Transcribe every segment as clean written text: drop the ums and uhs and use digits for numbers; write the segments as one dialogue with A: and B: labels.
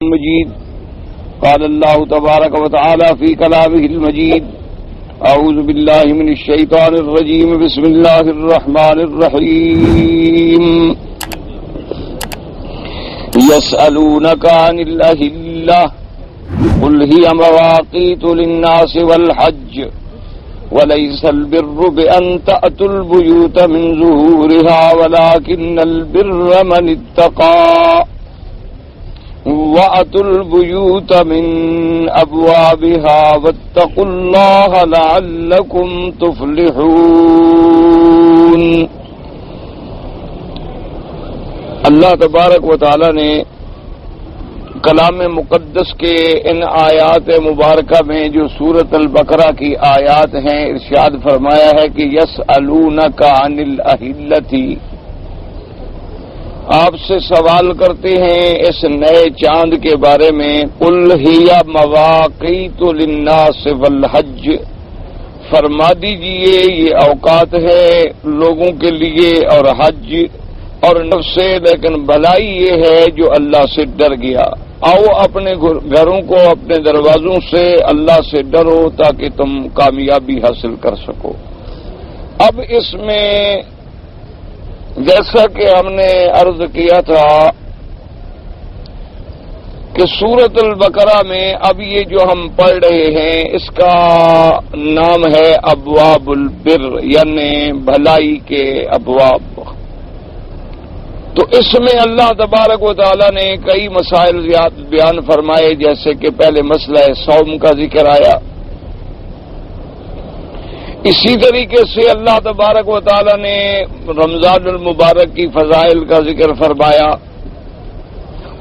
A: مجيد. قال الله تبارك وتعالى في كلامه المجيد: أعوذ بالله من الشيطان الرجيم. بسم الله الرحمن الرحيم. يسألونك عن الأهلة قل هي مواقيت للناس والحج وليس البر بأن تأتوا البيوت من ظهورها ولكن البر من اتقى وَأْتُوا الْبُيُوتَ مِنْ أَبْوَابِهَا وَاتَّقُوا اللَّهَ لَعَلَّكُمْ تُفْلِحُونَ. اللہ تبارک و تعالی نے کلام مقدس کے ان آیات مبارکہ میں جو سورۃ البقرہ کی آیات ہیں ارشاد فرمایا ہے کہ یسألونک عن الأہلۃ، آپ سے سوال کرتے ہیں اس نئے چاند کے بارے میں. قل ہی مواقیت للناس والحج، فرما دیجئے یہ اوقات ہے لوگوں کے لیے اور حج اور نفس سے، لیکن بھلائی یہ ہے جو اللہ سے ڈر گیا. آؤ اپنے گھروں کو اپنے دروازوں سے اللہ سے ڈرو تاکہ تم کامیابی حاصل کر سکو. اب اس میں جیسا کہ ہم نے عرض کیا تھا کہ سورۃ البقرہ میں اب یہ جو ہم پڑھ رہے ہیں اس کا نام ہے ابواب البر، یعنی بھلائی کے ابواب. تو اس میں اللہ تبارک و تعالی نے کئی مسائل بیان فرمائے، جیسے کہ پہلے مسئلہ صوم کا ذکر آیا. اسی طریقے سے اللہ تبارک و تعالی نے رمضان المبارک کی فضائل کا ذکر فرمایا.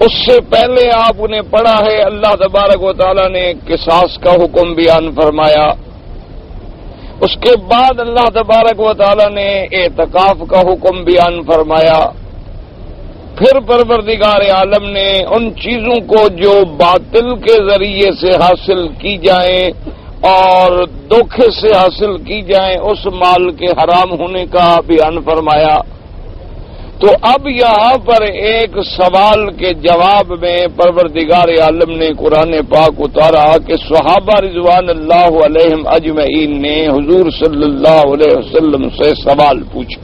A: اس سے پہلے آپ نے پڑھا ہے اللہ تبارک و تعالی نے قصاص کا حکم بیان فرمایا. اس کے بعد اللہ تبارک و تعالی نے اعتکاف کا حکم بیان فرمایا. پھر پروردگار عالم نے ان چیزوں کو جو باطل کے ذریعے سے حاصل کی جائیں اور دھوکے سے حاصل کی جائیں اس مال کے حرام ہونے کا بیان فرمایا. تو اب یہاں پر ایک سوال کے جواب میں پروردگار عالم نے قرآن پاک اتارا کہ صحابہ رضوان اللہ علیہم اجمعین نے حضور صلی اللہ علیہ وسلم سے سوال پوچھا.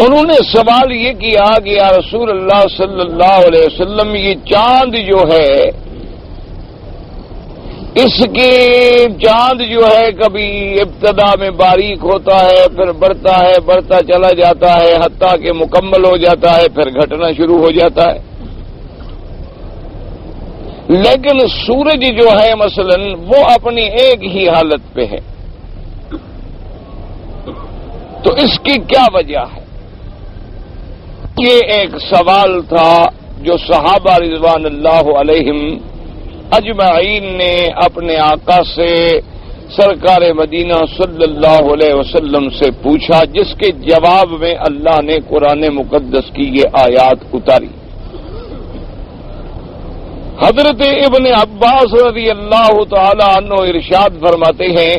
A: انہوں نے سوال یہ کیا کہ یا رسول اللہ صلی اللہ علیہ وسلم، یہ چاند جو ہے اس کی چاند جو ہے کبھی ابتدا میں باریک ہوتا ہے، پھر بڑھتا چلا جاتا ہے حتیٰ کہ مکمل ہو جاتا ہے، پھر گھٹنا شروع ہو جاتا ہے. لیکن سورج جو ہے مثلا وہ اپنی ایک ہی حالت پہ ہے. تو اس کی کیا وجہ ہے؟ یہ ایک سوال تھا جو صحابہ رضوان اللہ علیہم اجمعین نے اپنے آقا سے سرکار مدینہ صلی اللہ علیہ وسلم سے پوچھا، جس کے جواب میں اللہ نے قرآن مقدس کی یہ آیات اتاری. حضرت ابن عباس رضی اللہ تعالی عنہ ارشاد فرماتے ہیں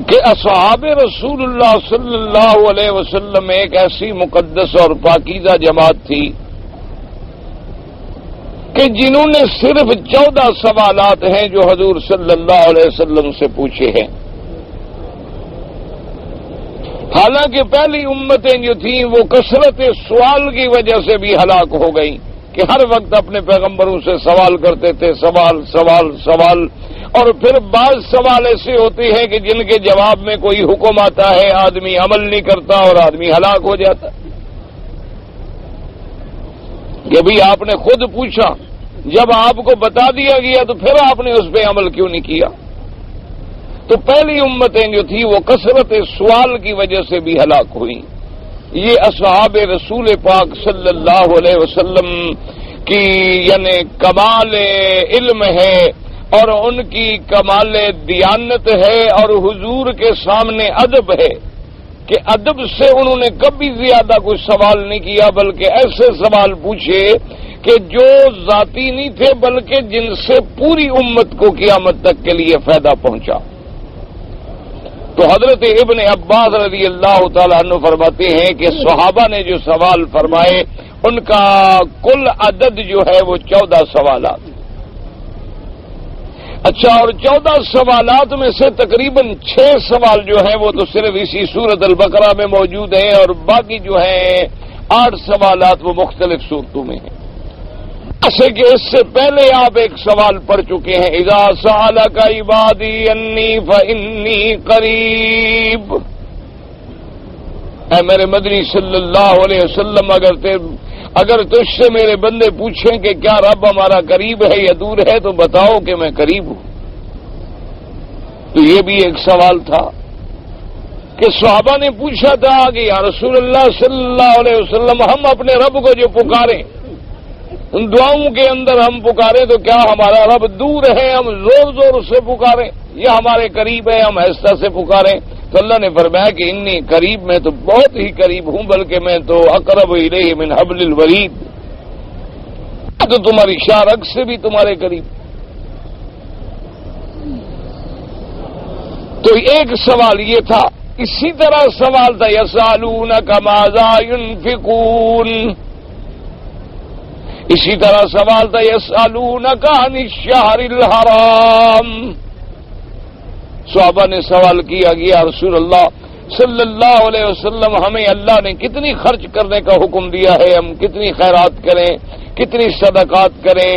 A: کہ اصحاب رسول اللہ صلی اللہ علیہ وسلم ایک ایسی مقدس اور پاکیزہ جماعت تھی کہ جنہوں نے صرف 14 سوالات ہیں جو حضور صلی اللہ علیہ وسلم سے پوچھے ہیں. حالانکہ پہلی امتیں جو تھیں وہ کثرت سوال کی وجہ سے بھی ہلاک ہو گئیں کہ ہر وقت اپنے پیغمبروں سے سوال کرتے تھے، سوال. اور پھر بعض سوال ایسے ہوتے ہیں کہ جن کے جواب میں کوئی حکم آتا ہے آدمی عمل نہیں کرتا اور آدمی ہلاک ہو جاتا. کہ بھی آپ نے خود پوچھا، جب آپ کو بتا دیا گیا تو پھر آپ نے اس پہ عمل کیوں نہیں کیا؟ تو پہلی امتیں جو تھی وہ کثرت سوال کی وجہ سے بھی ہلاک ہوئیں. یہ اصحاب رسول پاک صلی اللہ علیہ وسلم کی یعنی کمال علم ہے اور ان کی کمال دیانت ہے اور حضور کے سامنے ادب ہے کہ ادب سے انہوں نے کبھی زیادہ کوئی سوال نہیں کیا، بلکہ ایسے سوال پوچھے کہ جو ذاتی نہیں تھے بلکہ جن سے پوری امت کو قیامت تک کے لیے فائدہ پہنچا. تو حضرت ابن عباس رضی اللہ تعالیٰ عنہ فرماتے ہیں کہ صحابہ نے جو سوال فرمائے ان کا کل عدد جو ہے وہ 14 سوالات. اچھا، اور 14 سوالات میں سے تقریباً 6 سوال جو ہیں وہ تو صرف اسی سورۃ البقرہ میں موجود ہیں، اور باقی جو ہیں 8 سوالات وہ مختلف صورتوں میں ہیں. ایسے کہ اس سے پہلے آپ ایک سوال پڑھ چکے ہیں، اذا سألک عبادی انی فإنی قریب. اے میرے مدنی صلی اللہ علیہ وسلم، اگر تجھ سے میرے بندے پوچھیں کہ کیا رب ہمارا قریب ہے یا دور ہے تو بتاؤ کہ میں قریب ہوں. تو یہ بھی ایک سوال تھا کہ صحابہ نے پوچھا تھا کہ یا رسول اللہ صلی اللہ علیہ وسلم، ہم اپنے رب کو جو پکاریں، ان دعاؤں کے اندر ہم پکاریں تو کیا ہمارا رب دور ہے، ہم زور زور سے پکاریں، یا ہمارے قریب ہے، ہم آہستہ سے پکاریں؟ تو اللہ نے فرمایا کہ انی قریب، میں تو بہت ہی قریب ہوں، بلکہ میں تو اقرب الیہ من حبل الورید، تو تمہاری شاہ رگ سے بھی تمہارے قریب. تو ایک سوال یہ تھا. اسی طرح سوال تھا یسألونک ماذا ينفقون. اسی طرح سوال تھا یسألونک عن الشہر الحرام. صحابہ نے سوال کیا کہ یا رسول اللہ صلی اللہ علیہ وسلم، ہمیں اللہ نے کتنی خرچ کرنے کا حکم دیا ہے، ہم کتنی خیرات کریں، کتنی صدقات کریں،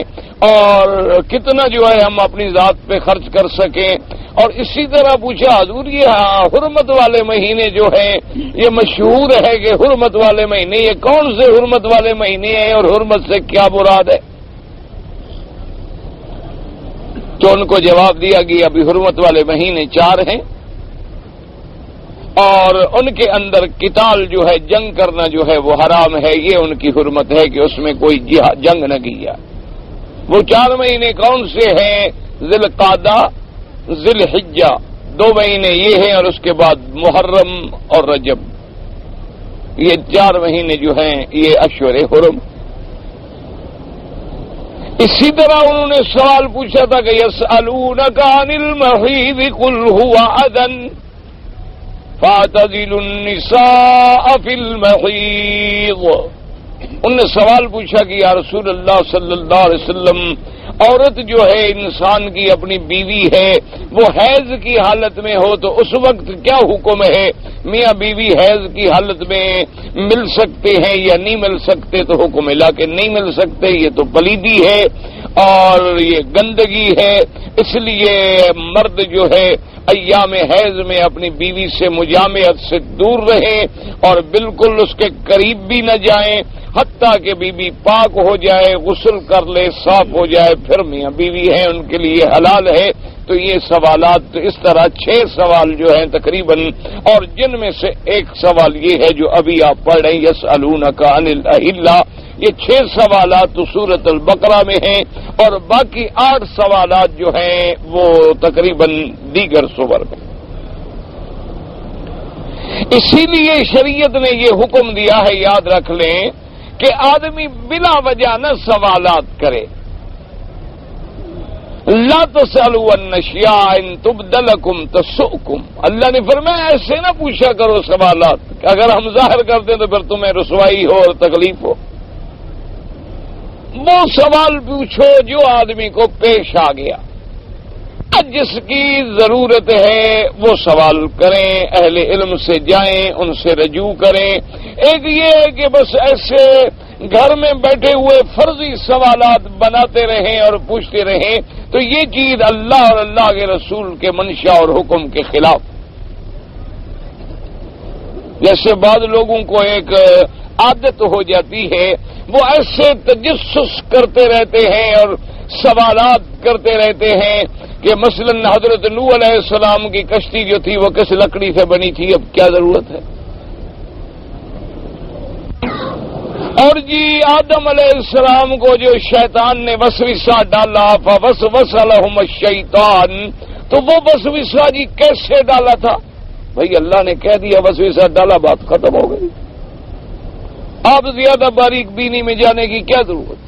A: اور کتنا جو ہے ہم اپنی ذات پہ خرچ کر سکیں. اور اسی طرح پوچھا حضور یہ حرمت والے مہینے جو ہیں، یہ مشہور ہے کہ حرمت والے مہینے، یہ کون سے حرمت والے مہینے ہیں اور حرمت سے کیا مراد ہے؟ تو ان کو جواب دیا کہ ابھی حرمت والے مہینے 4 ہیں، اور ان کے اندر قتال جو ہے، جنگ کرنا جو ہے وہ حرام ہے. یہ ان کی حرمت ہے کہ اس میں کوئی جنگ نہ کیا. وہ 4 مہینے کون سے ہیں؟ ذی القعدہ، ذی الحجہ، 2 مہینے یہ ہیں، اور اس کے بعد محرم اور رجب. یہ 4 مہینے جو ہیں یہ اشہر حرم. اسی طرح انہوں نے سوال پوچھا تھا کہ یسألونک عن المحیض قل هو اذى فاعتزلوا النساء فی المحیض. انہوں نے سوال پوچھا کہ یا رسول اللہ صلی اللہ علیہ وسلم، عورت جو ہے انسان کی اپنی بیوی ہے، وہ حیض کی حالت میں ہو تو اس وقت کیا حکم ہے؟ میاں بیوی حیض کی حالت میں مل سکتے ہیں یا نہیں مل سکتے؟ تو حکم ملا کہ نہیں مل سکتے، یہ تو پلیدی ہے اور یہ گندگی ہے. اس لیے مرد جو ہے ایام حیض میں اپنی بیوی سے مجامعت سے دور رہیں اور بالکل اس کے قریب بھی نہ جائیں، حتیٰ کہ بیوی پاک ہو جائے، غسل کر لے، صاف ہو جائے، پھر میاں بیوی ہیں ان کے لیے حلال ہے. تو یہ سوالات اس طرح 6 سوال جو ہیں تقریباً، اور جن میں سے ایک سوال یہ ہے جو ابھی آپ پڑھ رہے ہیں یسألونک عن الأہلہ. یہ 6 سوالات تو سورۃ البقرہ میں ہیں، اور باقی 8 سوالات جو ہیں وہ تقریباً دیگر سور میں. اسی لیے شریعت نے یہ حکم دیا ہے، یاد رکھ لیں، کہ آدمی بلا وجہ نہ سوالات کرے. لا تسألوا عن اشیاء ان تبد لکم تسؤکم. اللہ نے فرمایا ایسے نہ پوچھا کرو سوالات، اگر ہم ظاہر کر دیں تو پھر تمہیں رسوائی ہو اور تکلیف ہو. وہ سوال پوچھو جو آدمی کو پیش آ گیا، جس کی ضرورت ہے وہ سوال کریں، اہل علم سے جائیں، ان سے رجوع کریں. ایک یہ ہے کہ بس ایسے گھر میں بیٹھے ہوئے فرضی سوالات بناتے رہیں اور پوچھتے رہیں، تو یہ چیز اللہ اور اللہ کے رسول کے منشا اور حکم کے خلاف. جیسے بعض لوگوں کو ایک عادت ہو جاتی ہے، وہ ایسے تجسس کرتے رہتے ہیں اور سوالات کرتے رہتے ہیں کہ مثلا حضرت نوح علیہ السلام کی کشتی جو تھی وہ کس لکڑی سے بنی تھی، اب کیا ضرورت ہے؟ اور جی آدم علیہ السلام کو جو شیطان نے وسوسہ ڈالا فوسوس لہم الشیطان، تو وہ وسوسہ جی کیسے ڈالا تھا؟ بھائی اللہ نے کہہ دیا وسوسہ ڈالا، بات ختم ہو گئی. آپ زیادہ باریک بینی میں جانے کی کیا ضرورت؟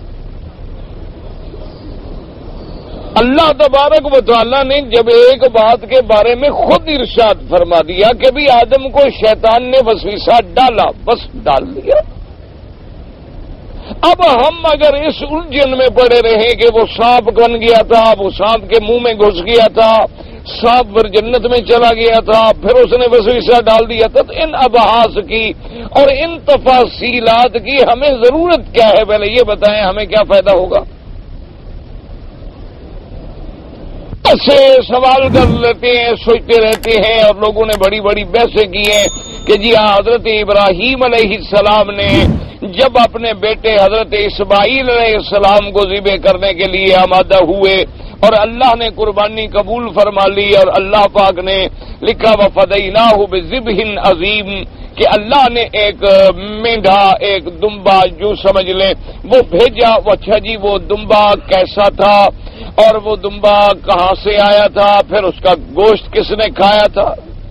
A: اللہ تبارک و تعالیٰ نے جب ایک بات کے بارے میں خود ارشاد فرما دیا کہ بھی آدم کو شیطان نے وسوسہ ڈالا، بس ڈال دیا۔ اب ہم اگر اس الجھن میں پڑے رہیں کہ وہ سانپ بن گیا تھا، وہ سانپ کے منہ میں گھس گیا تھا، سانپ پر جنت میں چلا گیا تھا، پھر اس نے وسوسہ ڈال دیا تھا، تو ان ابحاث کی اور ان تفاصیلات کی ہمیں ضرورت کیا ہے؟ پہلے یہ بتائیں ہمیں کیا فائدہ ہوگا؟ ایسے سوال کر لیتے ہیں، سوچتے رہتے ہیں، اور لوگوں نے بڑی بڑی بحثیں کی ہیں کہ جی ہاں حضرت ابراہیم علیہ السلام نے جب اپنے بیٹے حضرت اسماعیل علیہ السلام کو ذبح کرنے کے لیے آمادہ ہوئے اور اللہ نے قربانی قبول فرما لی، اور اللہ پاک نے لکھا وَفَدَيْنَاهُ بِذِبْحٍ عَظِيمٍ کہ اللہ نے ایک مینڈھا، ایک دمبا جو سمجھ لیں وہ بھیجا۔ اچھا جی وہ دمبا کیسا تھا اور وہ دمبا کہاں سے آیا تھا، پھر اس کا گوشت کس نے کھایا تھا؟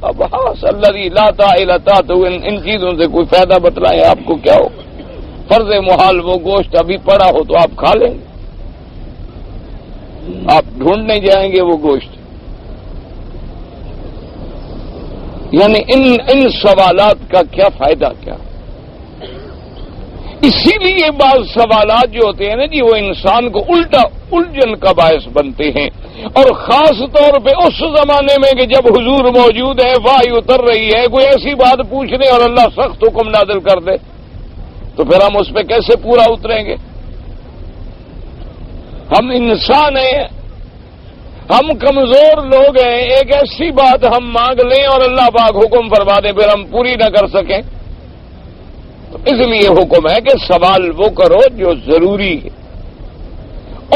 A: اب الذی لا الا تو ان چیزوں سے کوئی فائدہ بتلائیں آپ کو کیا ہو؟ فرض محال وہ گوشت ابھی پڑا ہو تو آپ کھا لیں گے، آپ ڈھونڈنے جائیں گے وہ گوشت۔ یعنی ان سوالات کا کیا فائدہ کیا؟ اسی لیے بعض سوالات جو ہوتے ہیں نا جی وہ انسان کو الجھن کا باعث بنتے ہیں، اور خاص طور پہ اس زمانے میں کہ جب حضور موجود ہے، وحی اتر رہی ہے، کوئی ایسی بات پوچھ لے اور اللہ سخت حکم نازل کر دے تو پھر ہم اس پہ کیسے پورا اتریں گے؟ ہم انسان ہیں، ہم کمزور لوگ ہیں، ایک ایسی بات ہم مانگ لیں اور اللہ پاک حکم فرما دیں پھر ہم پوری نہ کر سکیں، تو اس لیے حکم ہے کہ سوال وہ کرو جو ضروری ہے،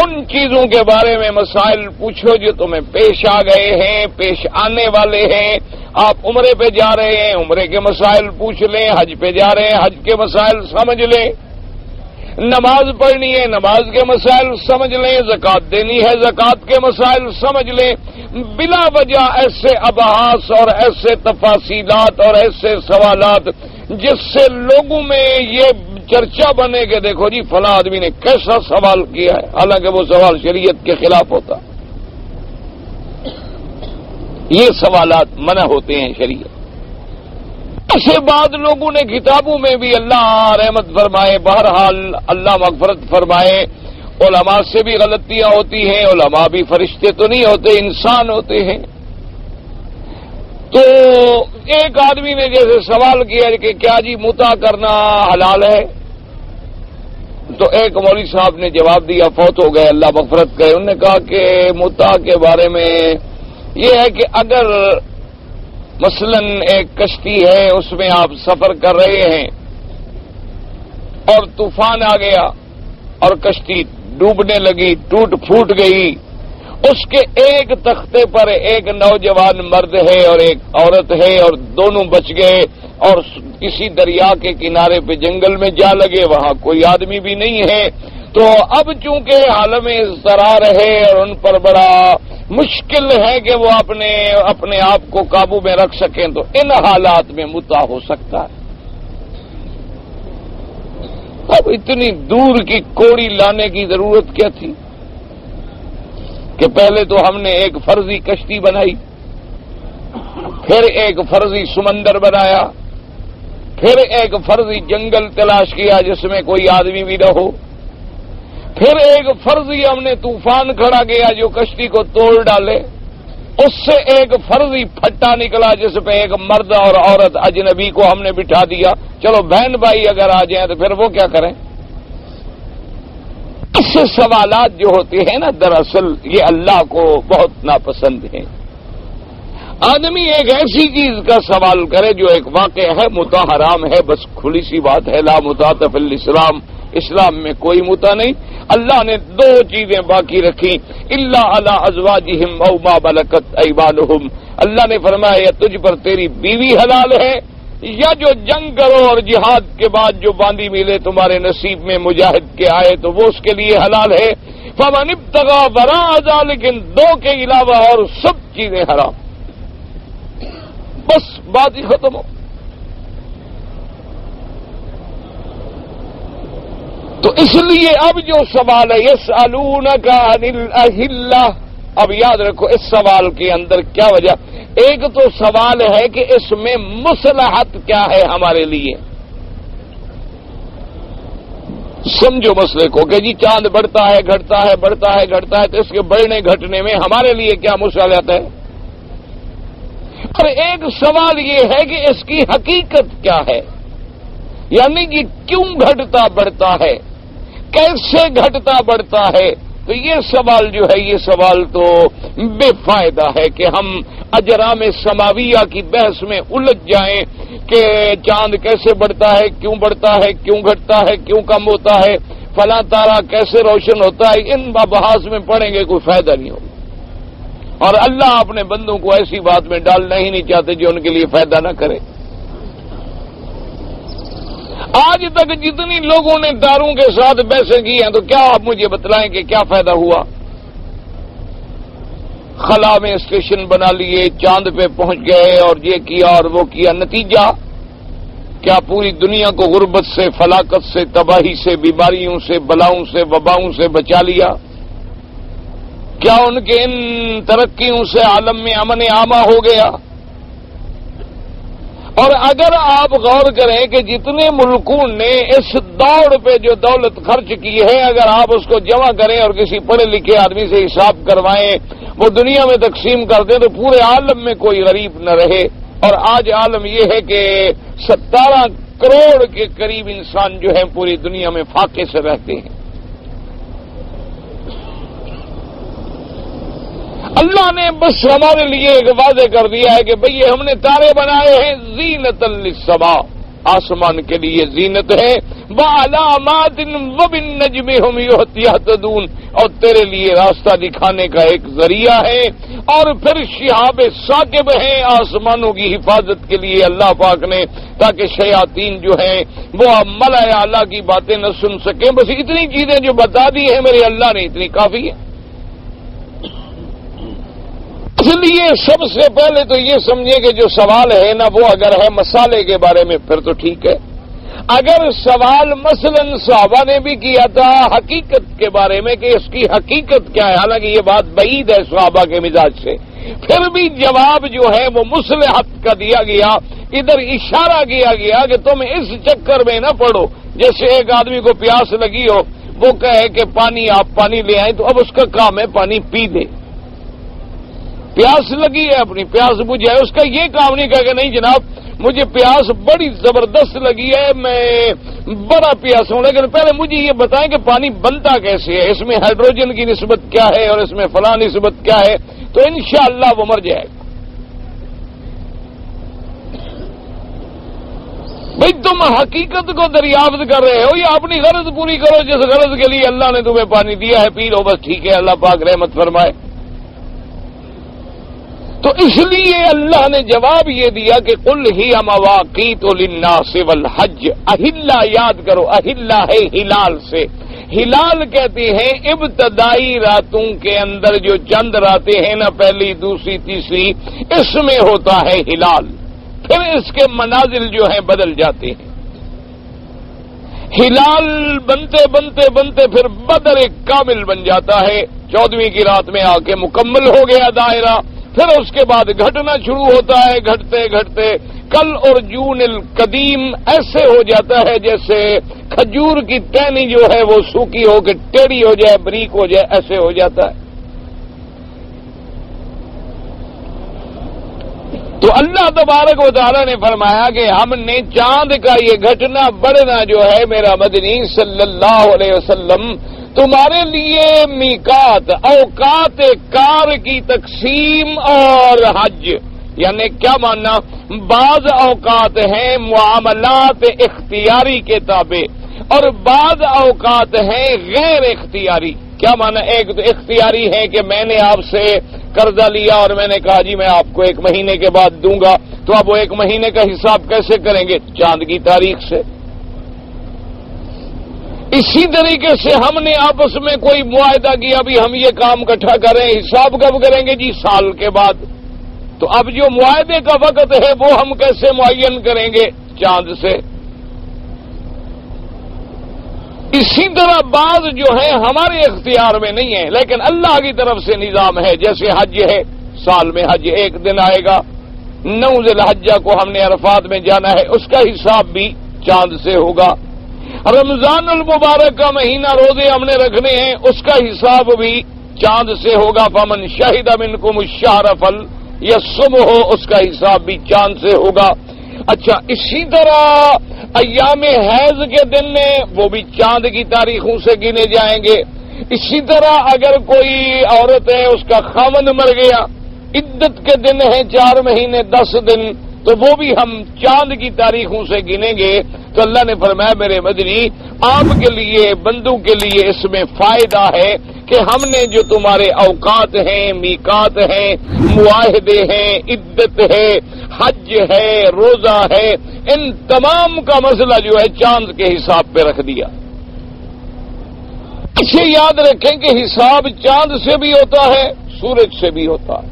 A: ان چیزوں کے بارے میں مسائل پوچھو جو تمہیں پیش آ گئے ہیں، پیش آنے والے ہیں۔ آپ عمرے پہ جا رہے ہیں، عمرے کے مسائل پوچھ لیں، حج پہ جا رہے ہیں، حج کے مسائل سمجھ لیں، نماز پڑھنی ہے، نماز کے مسائل سمجھ لیں، زکوٰۃ دینی ہے، زکوٰۃ کے مسائل سمجھ لیں۔ بلا وجہ ایسے ابحاث اور ایسے تفاصیلات اور ایسے سوالات جس سے لوگوں میں یہ چرچا بنے کہ دیکھو جی فلاں آدمی نے کیسا سوال کیا ہے، حالانکہ وہ سوال شریعت کے خلاف ہوتا، یہ سوالات منع ہوتے ہیں شریعت۔ ایسے بعد لوگوں نے کتابوں میں بھی اللہ رحمت فرمائے، بہرحال اللہ مغفرت فرمائے، علماء سے بھی غلطیاں ہوتی ہیں، علماء بھی فرشتے تو نہیں ہوتے، انسان ہوتے ہیں۔ تو ایک آدمی نے جیسے سوال کیا کہ کیا جی متع کرنا حلال ہے؟ تو ایک مولوی صاحب نے جواب دیا، فوت ہو گئے اللہ مغفرت کرے، انہوں نے کہا کہ متع کے بارے میں یہ ہے کہ اگر مثلا ایک کشتی ہے، اس میں آپ سفر کر رہے ہیں اور طوفان آ گیا اور کشتی ڈوبنے لگی، ٹوٹ پھوٹ گئی، اس کے ایک تختے پر ایک نوجوان مرد ہے اور ایک عورت ہے اور دونوں بچ گئے اور کسی دریا کے کنارے پہ جنگل میں جا لگے، وہاں کوئی آدمی بھی نہیں ہے، تو اب چونکہ عالم اضطرار ہے اور ان پر بڑا مشکل ہے کہ وہ اپنے آپ کو قابو میں رکھ سکیں، تو ان حالات میں متع ہو سکتا ہے۔ اب اتنی دور کی کوڑی لانے کی ضرورت کیا تھی کہ پہلے تو ہم نے ایک فرضی کشتی بنائی، پھر ایک فرضی سمندر بنایا، پھر ایک فرضی جنگل تلاش کیا جس میں کوئی آدمی بھی نہ ہو، پھر ایک فرضی ہم نے طوفان کھڑا کیا جو کشتی کو توڑ ڈالے، اس سے ایک فرضی پھٹا نکلا جس پہ ایک مرد اور عورت اجنبی کو ہم نے بٹھا دیا، چلو بہن بھائی اگر آ جائیں تو پھر وہ کیا کریں؟ ایسے سوالات جو ہوتے ہیں نا دراصل یہ اللہ کو بہت ناپسند ہیں۔ آدمی ایک ایسی چیز کا سوال کرے جو ایک واقع ہے، متع حرام ہے، بس کھلی سی بات ہے، لا متعۃ فی الاسلام، اسلام میں کوئی متع نہیں۔ اللہ نے دو چیزیں باقی رکھی، الا علی ازواجہم او ما ملکت ایمانہم، اللہ نے فرمایا یا تجھ پر تیری بیوی حلال ہے یا جو جنگ کرو اور جہاد کے بعد جو باندی ملے تمہارے نصیب میں مجاہد کے آئے تو وہ اس کے لیے حلال ہے۔ فمن ابتغى وراء ذلك، دو کے علاوہ اور سب چیزیں حرام، بس بات ہی ختم ہو۔ تو اس لیے اب جو سوال ہے یسألونک عن الاہلہ، اب یاد رکھو اس سوال کے اندر کیا وجہ، ایک تو سوال ہے کہ اس میں مصلحت کیا ہے ہمارے لیے، سمجھو مسئلے کو کہ جی چاند بڑھتا ہے گھٹتا ہے بڑھتا ہے گھٹتا ہے، تو اس کے بڑھنے گھٹنے میں ہمارے لیے کیا مصلحت ہے، اور ایک سوال یہ ہے کہ اس کی حقیقت کیا ہے، یعنی کہ کیوں گھٹتا بڑھتا ہے، کیسے گھٹتا بڑھتا ہے۔ تو یہ سوال جو ہے یہ سوال تو بے فائدہ ہے کہ ہم اجرام سماویہ کی بحث میں الجھ جائیں کہ چاند کیسے بڑھتا ہے، کیوں بڑھتا ہے، کیوں گھٹتا ہے، کیوں کم ہوتا ہے، فلاں تارا کیسے روشن ہوتا ہے، ان بحث میں پڑھیں گے کوئی فائدہ نہیں ہوگا، اور اللہ اپنے بندوں کو ایسی بات میں ڈالنا ہی نہیں چاہتے جو ان کے لیے فائدہ نہ کرے۔ آج تک جتنی لوگوں نے تاروں کے ساتھ بحثیں کی ہیں تو کیا آپ مجھے بتلائیں کہ کیا فائدہ ہوا؟ خلا میں اسٹیشن بنا لیے، چاند پہ پہنچ گئے اور یہ کیا اور وہ کیا، نتیجہ کیا پوری دنیا کو غربت سے، فلاکت سے، تباہی سے، بیماریوں سے، بلاؤں سے، وباؤں سے بچا لیا؟ کیا ان کے ان ترقیوں سے عالم میں امن عامہ ہو گیا؟ اور اگر آپ غور کریں کہ جتنے ملکوں نے اس دوڑ پہ جو دولت خرچ کی ہے، اگر آپ اس کو جمع کریں اور کسی پڑھے لکھے آدمی سے حساب کروائیں، وہ دنیا میں تقسیم کر دیں، تو پورے عالم میں کوئی غریب نہ رہے۔ اور آج عالم یہ ہے کہ 17 کروڑ کے قریب انسان جو ہیں پوری دنیا میں فاقے سے رہتے ہیں۔ اللہ نے بس ہمارے لیے ایک واضح کر دیا ہے کہ بھئی ہم نے تارے بنائے ہیں زینۃ للسماء، آسمان کے لیے زینت ہے، وعلامات وبالنجم هم یہتدون، اور تیرے لیے راستہ دکھانے کا ایک ذریعہ ہے، اور پھر شہاب ثاقب ہیں آسمانوں کی حفاظت کے لیے اللہ پاک نے، تاکہ شیاطین جو ہیں وہ ملائے اعلیٰ کی باتیں نہ سن سکیں۔ بس اتنی چیزیں جو بتا دی ہیں میرے اللہ نے، اتنی کافی ہے۔ اس لیے سب سے پہلے تو یہ سمجھیں کہ جو سوال ہے نا وہ اگر ہے مسالے کے بارے میں پھر تو ٹھیک ہے، اگر سوال مثلا صحابہ نے بھی کیا تھا حقیقت کے بارے میں کہ اس کی حقیقت کیا ہے، حالانکہ یہ بات بعید ہے صحابہ کے مزاج سے، پھر بھی جواب جو ہے وہ مصلحت کا دیا گیا، ادھر اشارہ کیا گیا کہ تم اس چکر میں نہ پڑو، جیسے ایک آدمی کو پیاس لگی ہو، وہ کہے کہ آپ پانی لے آئیں، تو اب اس کا کام ہے پانی پی دے، پیاس لگی ہے اپنی پیاس بجھائے، اس کا یہ کام نہیں کہا کہ نہیں جناب مجھے پیاس بڑی زبردست لگی ہے، میں بڑا پیاس ہوں، لیکن پہلے مجھے یہ بتائیں کہ پانی بنتا کیسے ہے، اس میں ہائیڈروجن کی نسبت کیا ہے اور اس میں فلاں نسبت کیا ہے، تو انشاءاللہ وہ مر جائے گا۔ بھئی تم حقیقت کو دریافت کر رہے ہو یا اپنی غرض پوری کرو، جس غرض کے لیے اللہ نے تمہیں پانی دیا ہے پی لو، بس ٹھیک ہے، اللہ پاک رحمت فرمائے۔ تو اس لیے اللہ نے جواب یہ دیا کہ قل ہی مواقیت للناس والحج، اہلا یاد کرو، اہلا ہے ہلال سے، ہلال کہتے ہیں ابتدائی راتوں کے اندر جو چند راتیں ہیں نا، پہلی دوسری تیسری، اس میں ہوتا ہے ہلال، پھر اس کے منازل جو ہیں بدل جاتے ہیں، ہلال بنتے بنتے بنتے پھر بدر ایک کامل بن جاتا ہے، 14ویں کی رات میں آ کے مکمل ہو گیا دائرہ، پھر اس کے بعد گھٹنا شروع ہوتا ہے، گھٹتے گھٹتے کل ارجون القدیم ایسے ہو جاتا ہے جیسے کھجور کی ٹہنی جو ہے وہ سوکھی ہو کے ٹیڑھی ہو جائے، بریک ہو جائے، ایسے ہو جاتا ہے۔ تو اللہ تبارک و تعالی نے فرمایا کہ ہم نے چاند کا یہ گھٹنا بڑھنا جو ہے میرا مدنی صلی اللہ علیہ وسلم تمہارے لیے میقات، اوقات کار کی تقسیم اور حج، یعنی کیا ماننا، بعض اوقات ہیں معاملات اختیاری کے تابع اور بعض اوقات ہیں غیر اختیاری۔ کیا مانا، ایک تو اختیاری ہے کہ میں نے آپ سے قرضہ لیا اور میں نے کہا جی میں آپ کو 1 مہینے کے بعد دوں گا، تو اب وہ 1 مہینے کا حساب کیسے کریں گے؟ چاند کی تاریخ سے۔ اسی طریقے سے ہم نے آپس میں کوئی معاہدہ کیا بھی ہم یہ کام اکٹھا کریں، حساب کب کریں گے؟ جی سال کے بعد۔ تو اب جو معاہدے کا وقت ہے وہ ہم کیسے معین کریں گے؟ چاند سے۔ اسی طرح بعض جو ہیں ہمارے اختیار میں نہیں ہے، لیکن اللہ کی طرف سے نظام ہے. جیسے حج ہے، سال میں حج ایک دن آئے گا، 9 ذی الحجہ کو ہم نے عرفات میں جانا ہے، اس کا حساب بھی چاند سے ہوگا. رمضان المبارک کا مہینہ روزے ہم نے رکھنے ہیں، اس کا حساب بھی چاند سے ہوگا. فمن شہد منکم الشہر فلیصمہ، اس کا حساب بھی چاند سے ہوگا. اچھا، اسی طرح ایام حیض کے دن وہ بھی چاند کی تاریخوں سے گنے جائیں گے. اسی طرح اگر کوئی عورت ہے، اس کا خاوند مر گیا، عدت کے دن ہیں 4 مہینے 10 دن، تو وہ بھی ہم چاند کی تاریخوں سے گنیں گے. تو اللہ نے فرمایا میرے مدنی، آپ کے لیے، بندوں کے لیے اس میں فائدہ ہے کہ ہم نے جو تمہارے اوقات ہیں، میقات ہیں، معاہدے ہیں، عدت ہے، حج ہے، روزہ ہے، ان تمام کا مسئلہ جو ہے چاند کے حساب پہ رکھ دیا. اسے یاد رکھیں کہ حساب چاند سے بھی ہوتا ہے، سورج سے بھی ہوتا ہے.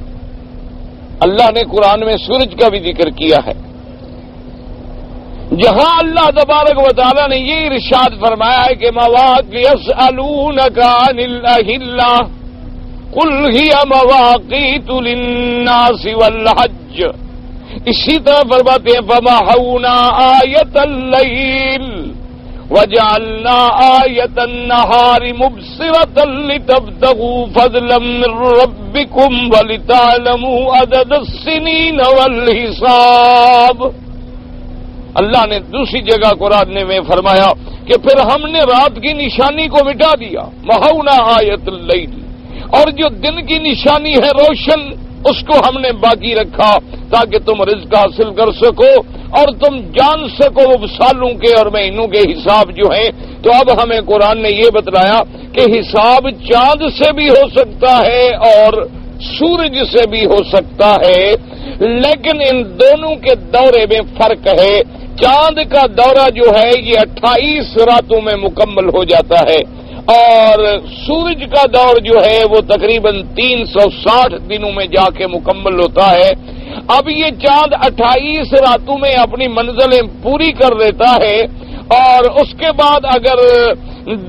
A: اللہ نے قرآن میں سورج کا بھی ذکر کیا ہے، جہاں اللہ تبارک و تعالیٰ نے یہ ارشاد فرمایا ہے کہ مواقع یسألونک عن الأہلہ قل ہی مواقیت للناس والحج. اسی طرح فرماتے ہیں فمحونا آیت اللیل وجعلنا آیت النہار مبصرۃ لتبتغوا فضلا من ربکم ولتعلموا عدد السنین والحساب. اللہ نے دوسری جگہ قرآن میں فرمایا کہ پھر ہم نے رات کی نشانی کو مٹا دیا، محونا آیت اللیل، اور جو دن کی نشانی ہے روشن، اس کو ہم نے باقی رکھا تاکہ تم رزق حاصل کر سکو اور تم جان سکو وہ سالوں کے اور مہینوں کے حساب جو ہیں. تو اب ہمیں قرآن نے یہ بتلایا کہ حساب چاند سے بھی ہو سکتا ہے اور سورج سے بھی ہو سکتا ہے، لیکن ان دونوں کے دورے میں فرق ہے. چاند کا دورہ جو ہے یہ 28 راتوں میں مکمل ہو جاتا ہے، اور سورج کا دور جو ہے وہ تقریباً 360 دنوں میں جا کے مکمل ہوتا ہے. اب یہ چاند 28 راتوں میں اپنی منزلیں پوری کر دیتا ہے، اور اس کے بعد اگر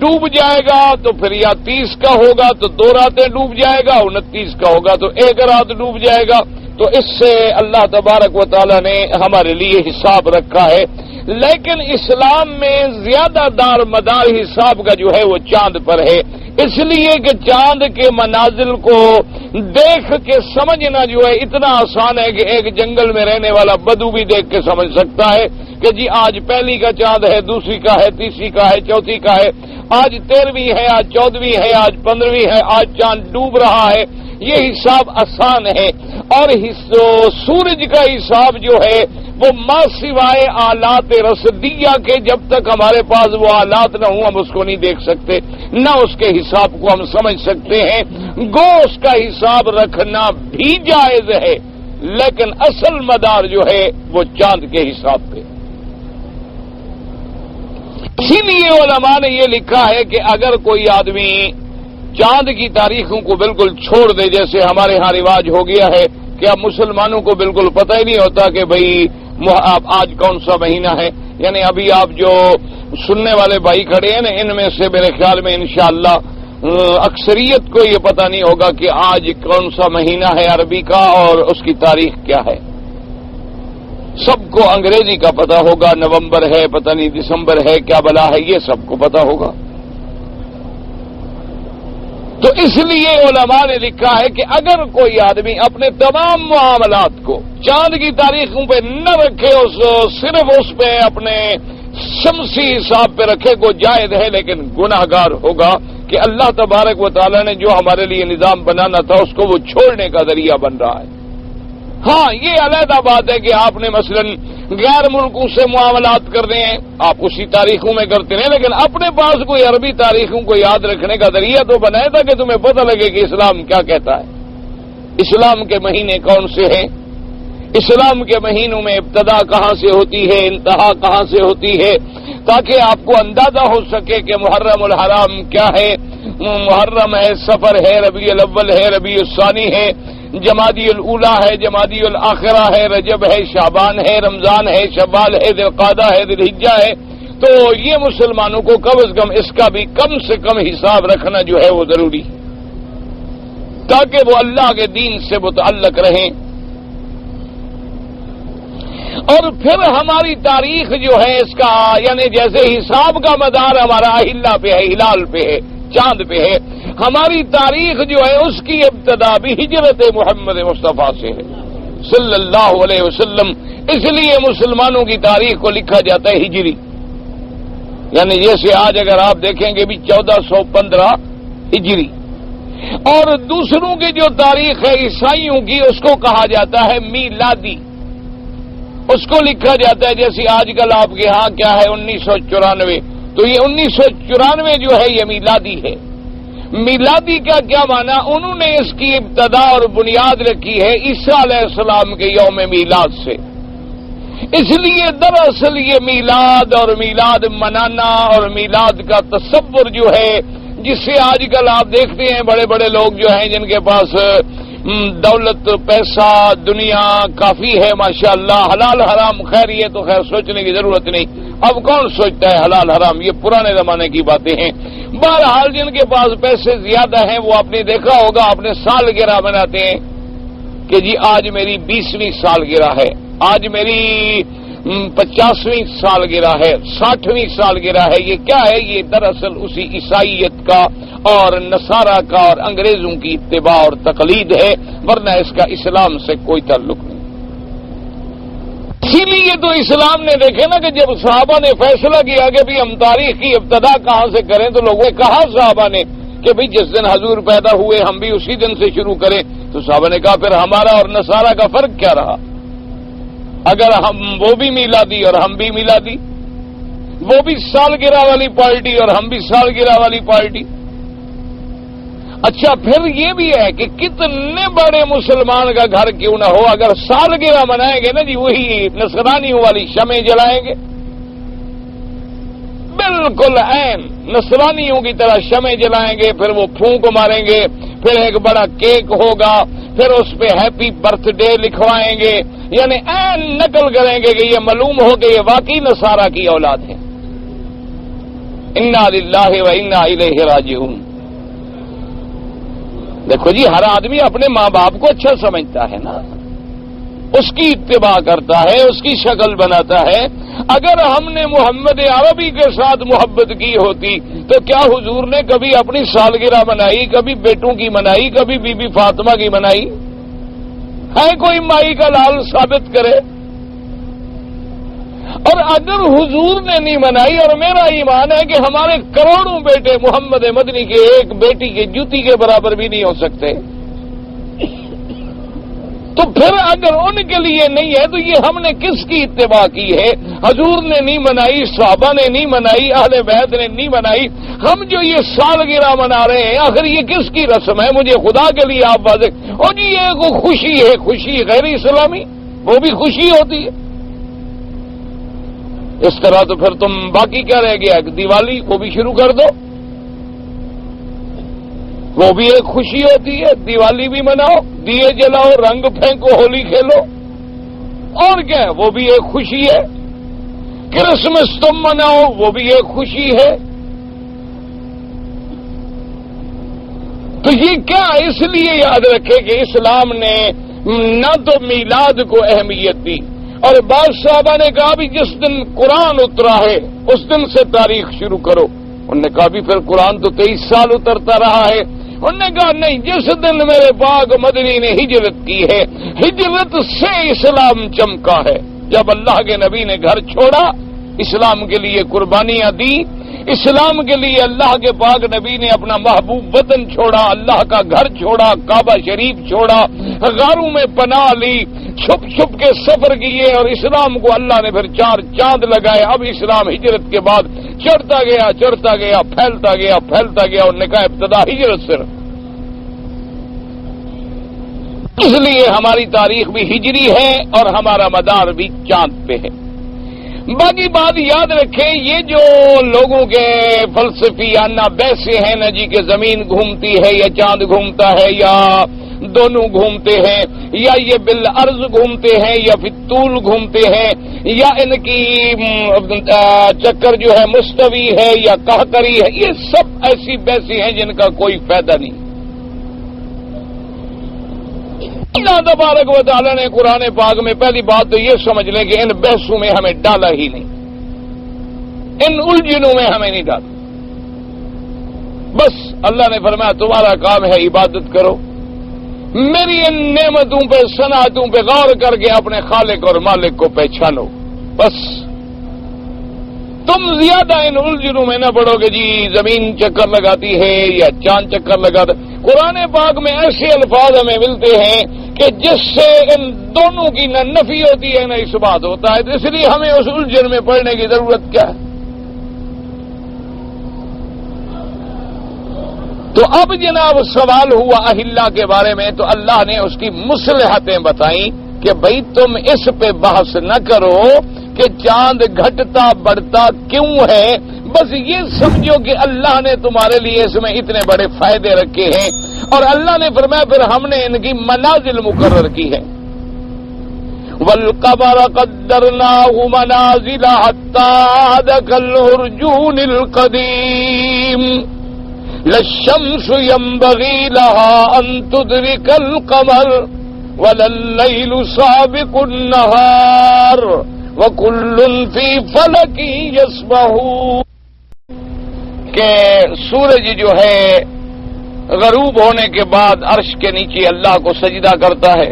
A: ڈوب جائے گا تو پھر یا 30 کا ہوگا تو 2 راتیں ڈوب جائے گا، 29 کا ہوگا تو 1 رات ڈوب جائے گا. تو اس سے اللہ تبارک و تعالیٰ نے ہمارے لیے حساب رکھا ہے. لیکن اسلام میں زیادہ دار مدار حساب کا جو ہے وہ چاند پر ہے، اس لیے کہ چاند کے منازل کو دیکھ کے سمجھنا جو ہے اتنا آسان ہے کہ ایک جنگل میں رہنے والا بدو بھی دیکھ کے سمجھ سکتا ہے کہ جی آج پہلی کا چاند ہے، دوسری کا ہے، تیسری کا ہے، چوتھی کا ہے، آج 13ویں ہے، آج 14ویں ہے، آج 15ویں ہے، آج چاند ڈوب رہا ہے. یہ حساب آسان ہے. اور سورج کا حساب جو ہے وہ ما سوائے آلات رصدیہ کے، جب تک ہمارے پاس وہ آلات نہ ہوں ہم اس کو نہیں دیکھ سکتے، نہ اس کے حساب کو ہم سمجھ سکتے ہیں. گو اس کا حساب رکھنا بھی جائز ہے، لیکن اصل مدار جو ہے وہ چاند کے حساب پہ. اسی لیے علماء نے یہ لکھا ہے کہ اگر کوئی آدمی چاند کی تاریخوں کو بالکل چھوڑ دے، جیسے ہمارے ہاں رواج ہو گیا ہے کہ اب مسلمانوں کو بالکل پتہ ہی نہیں ہوتا کہ بھئی آج کون سا مہینہ ہے. یعنی ابھی آپ جو سننے والے بھائی کھڑے ہیں نا، ان میں سے میرے خیال میں انشاءاللہ اکثریت کو یہ پتہ نہیں ہوگا کہ آج کون سا مہینہ ہے عربی کا اور اس کی تاریخ کیا ہے. سب کو انگریزی کا پتہ ہوگا، نومبر ہے، پتہ نہیں دسمبر ہے، کیا بلا ہے، یہ سب کو پتہ ہوگا. تو اس لیے علماء نے لکھا ہے کہ اگر کوئی آدمی اپنے تمام معاملات کو چاند کی تاریخوں پہ نہ رکھے، صرف اس پہ اپنے شمسی حساب پہ رکھے کو جائز ہے، لیکن گناہگار ہوگا کہ اللہ تبارک و تعالیٰ نے جو ہمارے لیے نظام بنانا تھا اس کو وہ چھوڑنے کا ذریعہ بن رہا ہے. ہاں، یہ علیحدہ بات ہے کہ آپ نے مثلا غیر ملکوں سے معاملات کرنے ہیں، آپ اسی تاریخوں میں کرتے ہیں، لیکن اپنے پاس کوئی عربی تاریخوں کو یاد رکھنے کا ذریعہ تو بنائے تھا کہ تمہیں پتہ لگے کہ اسلام کیا کہتا ہے، اسلام کے مہینے کون سے ہیں، اسلام کے مہینوں میں ابتدا کہاں سے ہوتی ہے، انتہا کہاں سے ہوتی ہے، تاکہ آپ کو اندازہ ہو سکے کہ محرم الحرام کیا ہے. محرم ہے، سفر ہے، ربیع الاول ہے، ربیع الثانی ہے، جمادی الاولیٰ ہے، جمادی الاخرہ ہے، رجب ہے، شعبان ہے، رمضان ہے، شوال ہے، ذی القعدہ ہے، ذی الحجہ ہے. تو یہ مسلمانوں کو کم از کم اس کا بھی کم سے کم حساب رکھنا جو ہے وہ ضروری ہے، تاکہ وہ اللہ کے دین سے متعلق رہیں۔ اور پھر ہماری تاریخ جو ہے اس کا یعنی جیسے حساب کا مدار ہمارا اہلہ پہ ہے، ہلال پہ ہے، چاند پہ ہے، ہماری تاریخ جو ہے اس کی ابتدا بھی ہجرت محمد مصطفیٰ سے ہے صلی اللہ علیہ وسلم۔ اس لیے مسلمانوں کی تاریخ کو لکھا جاتا ہے ہجری، یعنی جیسے آج اگر آپ دیکھیں گے بھی 1415 ہجری، اور دوسروں کی جو تاریخ ہے عیسائیوں کی اس کو کہا جاتا ہے میلادی، اس کو لکھا جاتا ہے جیسے آج کل آپ کے ہاں کیا ہے 1994، تو یہ 1994 جو ہے یہ میلادی ہے۔ میلادی کا کیا معنی؟ انہوں نے اس کی ابتدا اور بنیاد رکھی ہے عیسیٰ علیہ السلام کے یوم میلاد سے، اس لیے دراصل یہ میلاد اور میلاد منانا اور میلاد کا تصور جو ہے، جس سے آج کل آپ دیکھتے ہیں بڑے بڑے لوگ جو ہیں جن کے پاس دولت، پیسہ، دنیا کافی ہے ماشاءاللہ، حلال حرام خیر یہ تو خیر سوچنے کی ضرورت نہیں، اب کون سوچتا ہے حلال حرام، یہ پرانے زمانے کی باتیں ہیں۔ بہرحال جن کے پاس پیسے زیادہ ہیں وہ آپ نے دیکھا ہوگا اپنے سالگرہ مناتے ہیں کہ جی آج میری 20ویں سالگرہ ہے، آج میری 50ویں سالگرہ ہے، 60ویں سالگرہ ہے۔ یہ کیا ہے؟ یہ دراصل اسی عیسائیت کا اور نصارہ کا اور انگریزوں کی اتباع اور تقلید ہے، ورنہ اس کا اسلام سے کوئی تعلق نہیں۔ اسی لیے تو اسلام نے دیکھے نا کہ جب صحابہ نے فیصلہ کیا کہ بھی ہم تاریخ کی ابتدا کہاں سے کریں، تو لوگوں نے کہا صحابہ نے کہ بھی جس دن حضور پیدا ہوئے ہم بھی اسی دن سے شروع کریں، تو صحابہ نے کہا پھر ہمارا اور نصارہ کا فرق کیا رہا؟ اگر ہم وہ بھی میلادی اور ہم بھی میلادی، وہ بھی سالگرہ والی پارٹی اور ہم بھی سالگرہ والی پارٹی۔ اچھا پھر یہ بھی ہے کہ کتنے بڑے مسلمان کا گھر کیوں نہ ہو، اگر سالگرہ منائیں گے نا جی وہی نصرانیوں والی شمع جلائیں گے، بالکل عین نصرانیوں کی طرح شمع جلائیں گے، پھر وہ پھونک ماریں گے، پھر ایک بڑا کیک ہوگا، پھر اس پہ ہیپی برتھ ڈے لکھوائیں گے، یعنی عین نقل کریں گے کہ یہ معلوم ہو کہ یہ واقعی نصارہ کی اولاد ہے۔ انا للہ و انا الیہ راجعون۔ دیکھو جی ہر آدمی اپنے ماں باپ کو اچھا سمجھتا ہے نا، اس کی اتباع کرتا ہے، اس کی شکل بناتا ہے۔ اگر ہم نے محمد عربی کے ساتھ محبت کی ہوتی تو کیا حضور نے کبھی اپنی سالگرہ منائی، کبھی بیٹوں کی منائی، کبھی بی بی فاطمہ کی منائی؟ ہے کوئی مائی کا لال ثابت کرے؟ اور اگر حضور نے نہیں منائی، اور میرا ایمان ہے کہ ہمارے کروڑوں بیٹے محمد مدنی کے ایک بیٹی کے جوتی کے برابر بھی نہیں ہو سکتے، تو پھر اگر ان کے لیے نہیں ہے تو یہ ہم نے کس کی اتباع کی ہے؟ حضور نے نہیں منائی، صحابہ نے نہیں منائی، اہل بیت نے نہیں منائی، ہم جو یہ سالگرہ منا رہے ہیں آخر یہ کس کی رسم ہے؟ مجھے خدا کے لیے آپ واضح، اور جی یہ کو خوشی ہے، خوشی غیر اسلامی، وہ بھی خوشی ہوتی ہے۔ اس طرح تو پھر تم باقی کیا رہ گیا؟ دیوالی وہ بھی شروع کر دو، وہ بھی ایک خوشی ہوتی ہے، دیوالی بھی مناؤ، دیے جلاؤ، رنگ پھینکو، ہولی کھیلو، اور کیا ہے وہ بھی ایک خوشی ہے۔ کرسمس تم مناؤ، وہ بھی ایک خوشی ہے۔ تو یہ کیا؟ اس لیے یاد رکھے کہ اسلام نے نہ تو میلاد کو اہمیت دی، اور بعض صحابہ نے کہا بھی جس دن قرآن اترا ہے اس دن سے تاریخ شروع کرو۔ انہوں نے کہا بھی پھر قرآن تو 23 سال اترتا رہا ہے۔ انہوں نے کہا نہیں، جس دن میرے پاک مدنی نے ہجرت کی ہے، ہجرت سے اسلام چمکا ہے۔ جب اللہ کے نبی نے گھر چھوڑا، اسلام کے لیے قربانیاں دی، اسلام کے لیے اللہ کے پاک نبی نے اپنا محبوب وطن چھوڑا، اللہ کا گھر چھوڑا، کعبہ شریف چھوڑا، غاروں میں پناہ لی، چھپ چھپ کے سفر کیے، اور اسلام کو اللہ نے پھر 4 چاند لگائے۔ اب اسلام ہجرت کے بعد چڑھتا گیا، پھیلتا گیا، اور نے کہا ابتدا ہجرت صرف۔ اس لیے ہماری تاریخ بھی ہجری ہے اور ہمارا مدار بھی چاند پہ ہے۔ باقی بات یاد رکھیں، یہ جو لوگوں کے فلسفیانہ بحثیں ہیں نا جی کہ زمین گھومتی ہے یا چاند گھومتا ہے یا دونوں گھومتے ہیں، یا یہ بالعرض گھومتے ہیں یا پھر طول گھومتے ہیں، یا ان کی چکر جو ہے مستوی ہے یا قہقری ہے، یہ سب ایسی بیسی ہیں جن کا کوئی فائدہ نہیں۔ اللہ تبارک و تعالی نے قرآن پاک میں پہلی بات تو یہ سمجھ لیں کہ ان بحثوں میں ہمیں ڈالا ہی نہیں، ان الجھنوں میں ہمیں نہیں ڈالا۔ بس اللہ نے فرمایا تمہارا کام ہے عبادت کرو، میری ان نعمتوں پہ صنعتوں پہ غور کر کے اپنے خالق اور مالک کو پہچانو۔ بس تم زیادہ ان الجھنوں میں نہ پڑو گے جی زمین چکر لگاتی ہے یا چاند چکر لگاتا۔ قرآن پاک میں ایسے الفاظ ہمیں ملتے ہیں کہ جس سے ان دونوں کی نہ نفی ہوتی ہے نہ اثبات ہوتا ہے، تو اس لیے ہمیں اس الجھن میں پڑنے کی ضرورت کیا ہے؟ تو اب جناب سوال ہوا اہلہ کے بارے میں، تو اللہ نے اس کی مصلحتیں بتائیں کہ بھئی تم اس پہ بحث نہ کرو کہ چاند گھٹتا بڑھتا کیوں ہے، بس یہ سمجھو کہ اللہ نے تمہارے لیے اس میں اتنے بڑے فائدے رکھے ہیں، اور اللہ نے فرمایا پھر ہم نے ان کی منازل مقرر کی ہے۔ وَالْقَمَرَ قَدَّرْنَاهُ مَنَازِلَ حَتَّىٰ عَادَ كَالْعُرْجُونِ الْقَدِيمِ لَلشَّمْسُ يَنبَغِي لَهَا أَن تُدْرِكَ الْقَمَرَ وَلَا اللَّيْلُ سَابِقُ النَّهَارِ وَكُلٌّ فِي فَلَكٍ يَسْبَحُونَ، کہ سورج جو ہے غروب ہونے کے بعد عرش کے نیچے اللہ کو سجدہ کرتا ہے،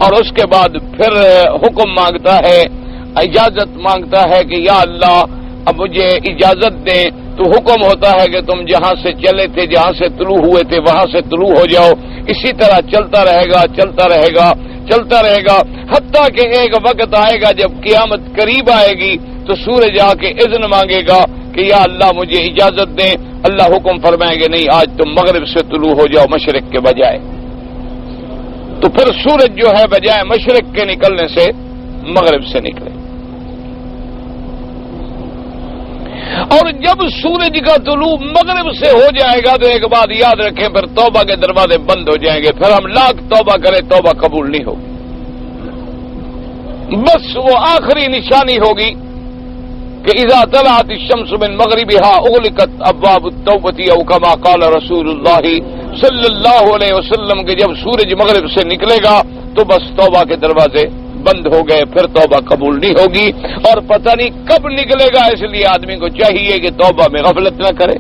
A: اور اس کے بعد پھر حکم مانگتا ہے، اجازت مانگتا ہے کہ یا اللہ اب مجھے اجازت دیں، تو حکم ہوتا ہے کہ تم جہاں سے چلے تھے، جہاں سے طلوع ہوئے تھے وہاں سے طلوع ہو جاؤ۔ اسی طرح چلتا رہے گا چلتا رہے گا چلتا رہے گا، حتیٰ کہ ایک وقت آئے گا جب قیامت قریب آئے گی تو سورج آ کے اذن مانگے گا کہ یا اللہ مجھے اجازت دیں، اللہ حکم فرمائیں گے نہیں آج تم مغرب سے طلوع ہو جاؤ مشرق کے بجائے، تو پھر سورج جو ہے بجائے مشرق کے نکلنے سے مغرب سے نکلے۔ اور جب سورج کا طلوع مغرب سے ہو جائے گا تو ایک بات یاد رکھیں، پھر توبہ کے دروازے بند ہو جائیں گے، پھر ہم لاکھ توبہ کریں توبہ قبول نہیں ہوگی۔ بس وہ آخری نشانی ہوگی کہ اذا طلعت الشمس من مغربها اغلقت ابواب التوبہ او کما قال رسول اللہ صلی اللہ علیہ وسلم، کہ جب سورج مغرب سے نکلے گا تو بس توبہ کے دروازے بند ہو گئے، پھر توبہ قبول نہیں ہوگی، اور پتہ نہیں کب نکلے گا، اس لیے آدمی کو چاہیے کہ توبہ میں غفلت نہ کرے۔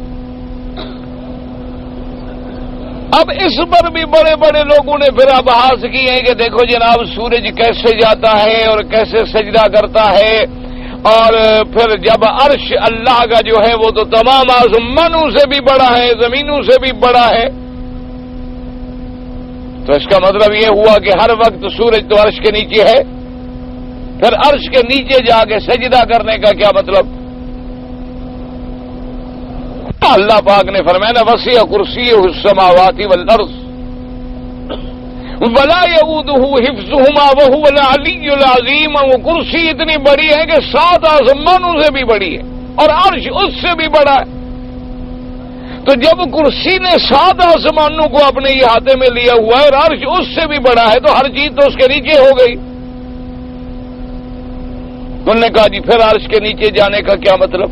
A: اب اس پر بھی بڑے بڑے لوگوں نے پھر بحث کی ہے کہ دیکھو جناب سورج کیسے جاتا ہے اور کیسے سجدہ کرتا ہے، اور پھر جب عرش اللہ کا جو ہے وہ تو تمام آسمانوں سے بھی بڑا ہے زمینوں سے بھی بڑا ہے، تو اس کا مطلب یہ ہوا کہ ہر وقت سورج تو عرش کے نیچے ہے، پھر عرش کے نیچے جا کے سجدہ کرنے کا کیا مطلب؟ اللہ پاک نے فرمایا نا وسیع کرسیہ السماوات والارض ولا یؤودہ حفظہما وہو العلی العظیم، وہ کرسی اتنی بڑی ہے کہ 7 آسمانوں سے بھی بڑی ہے اور عرش اس سے بھی بڑا ہے، تو جب کرسی نے 7 آسمانوں کو اپنے احاطے میں لیا ہوا ہے اور عرش اس سے بھی بڑا ہے تو ہر چیز تو اس کے نیچے ہو گئی۔ انہوں نے کہا جی پھر عرش کے نیچے جانے کا کیا مطلب؟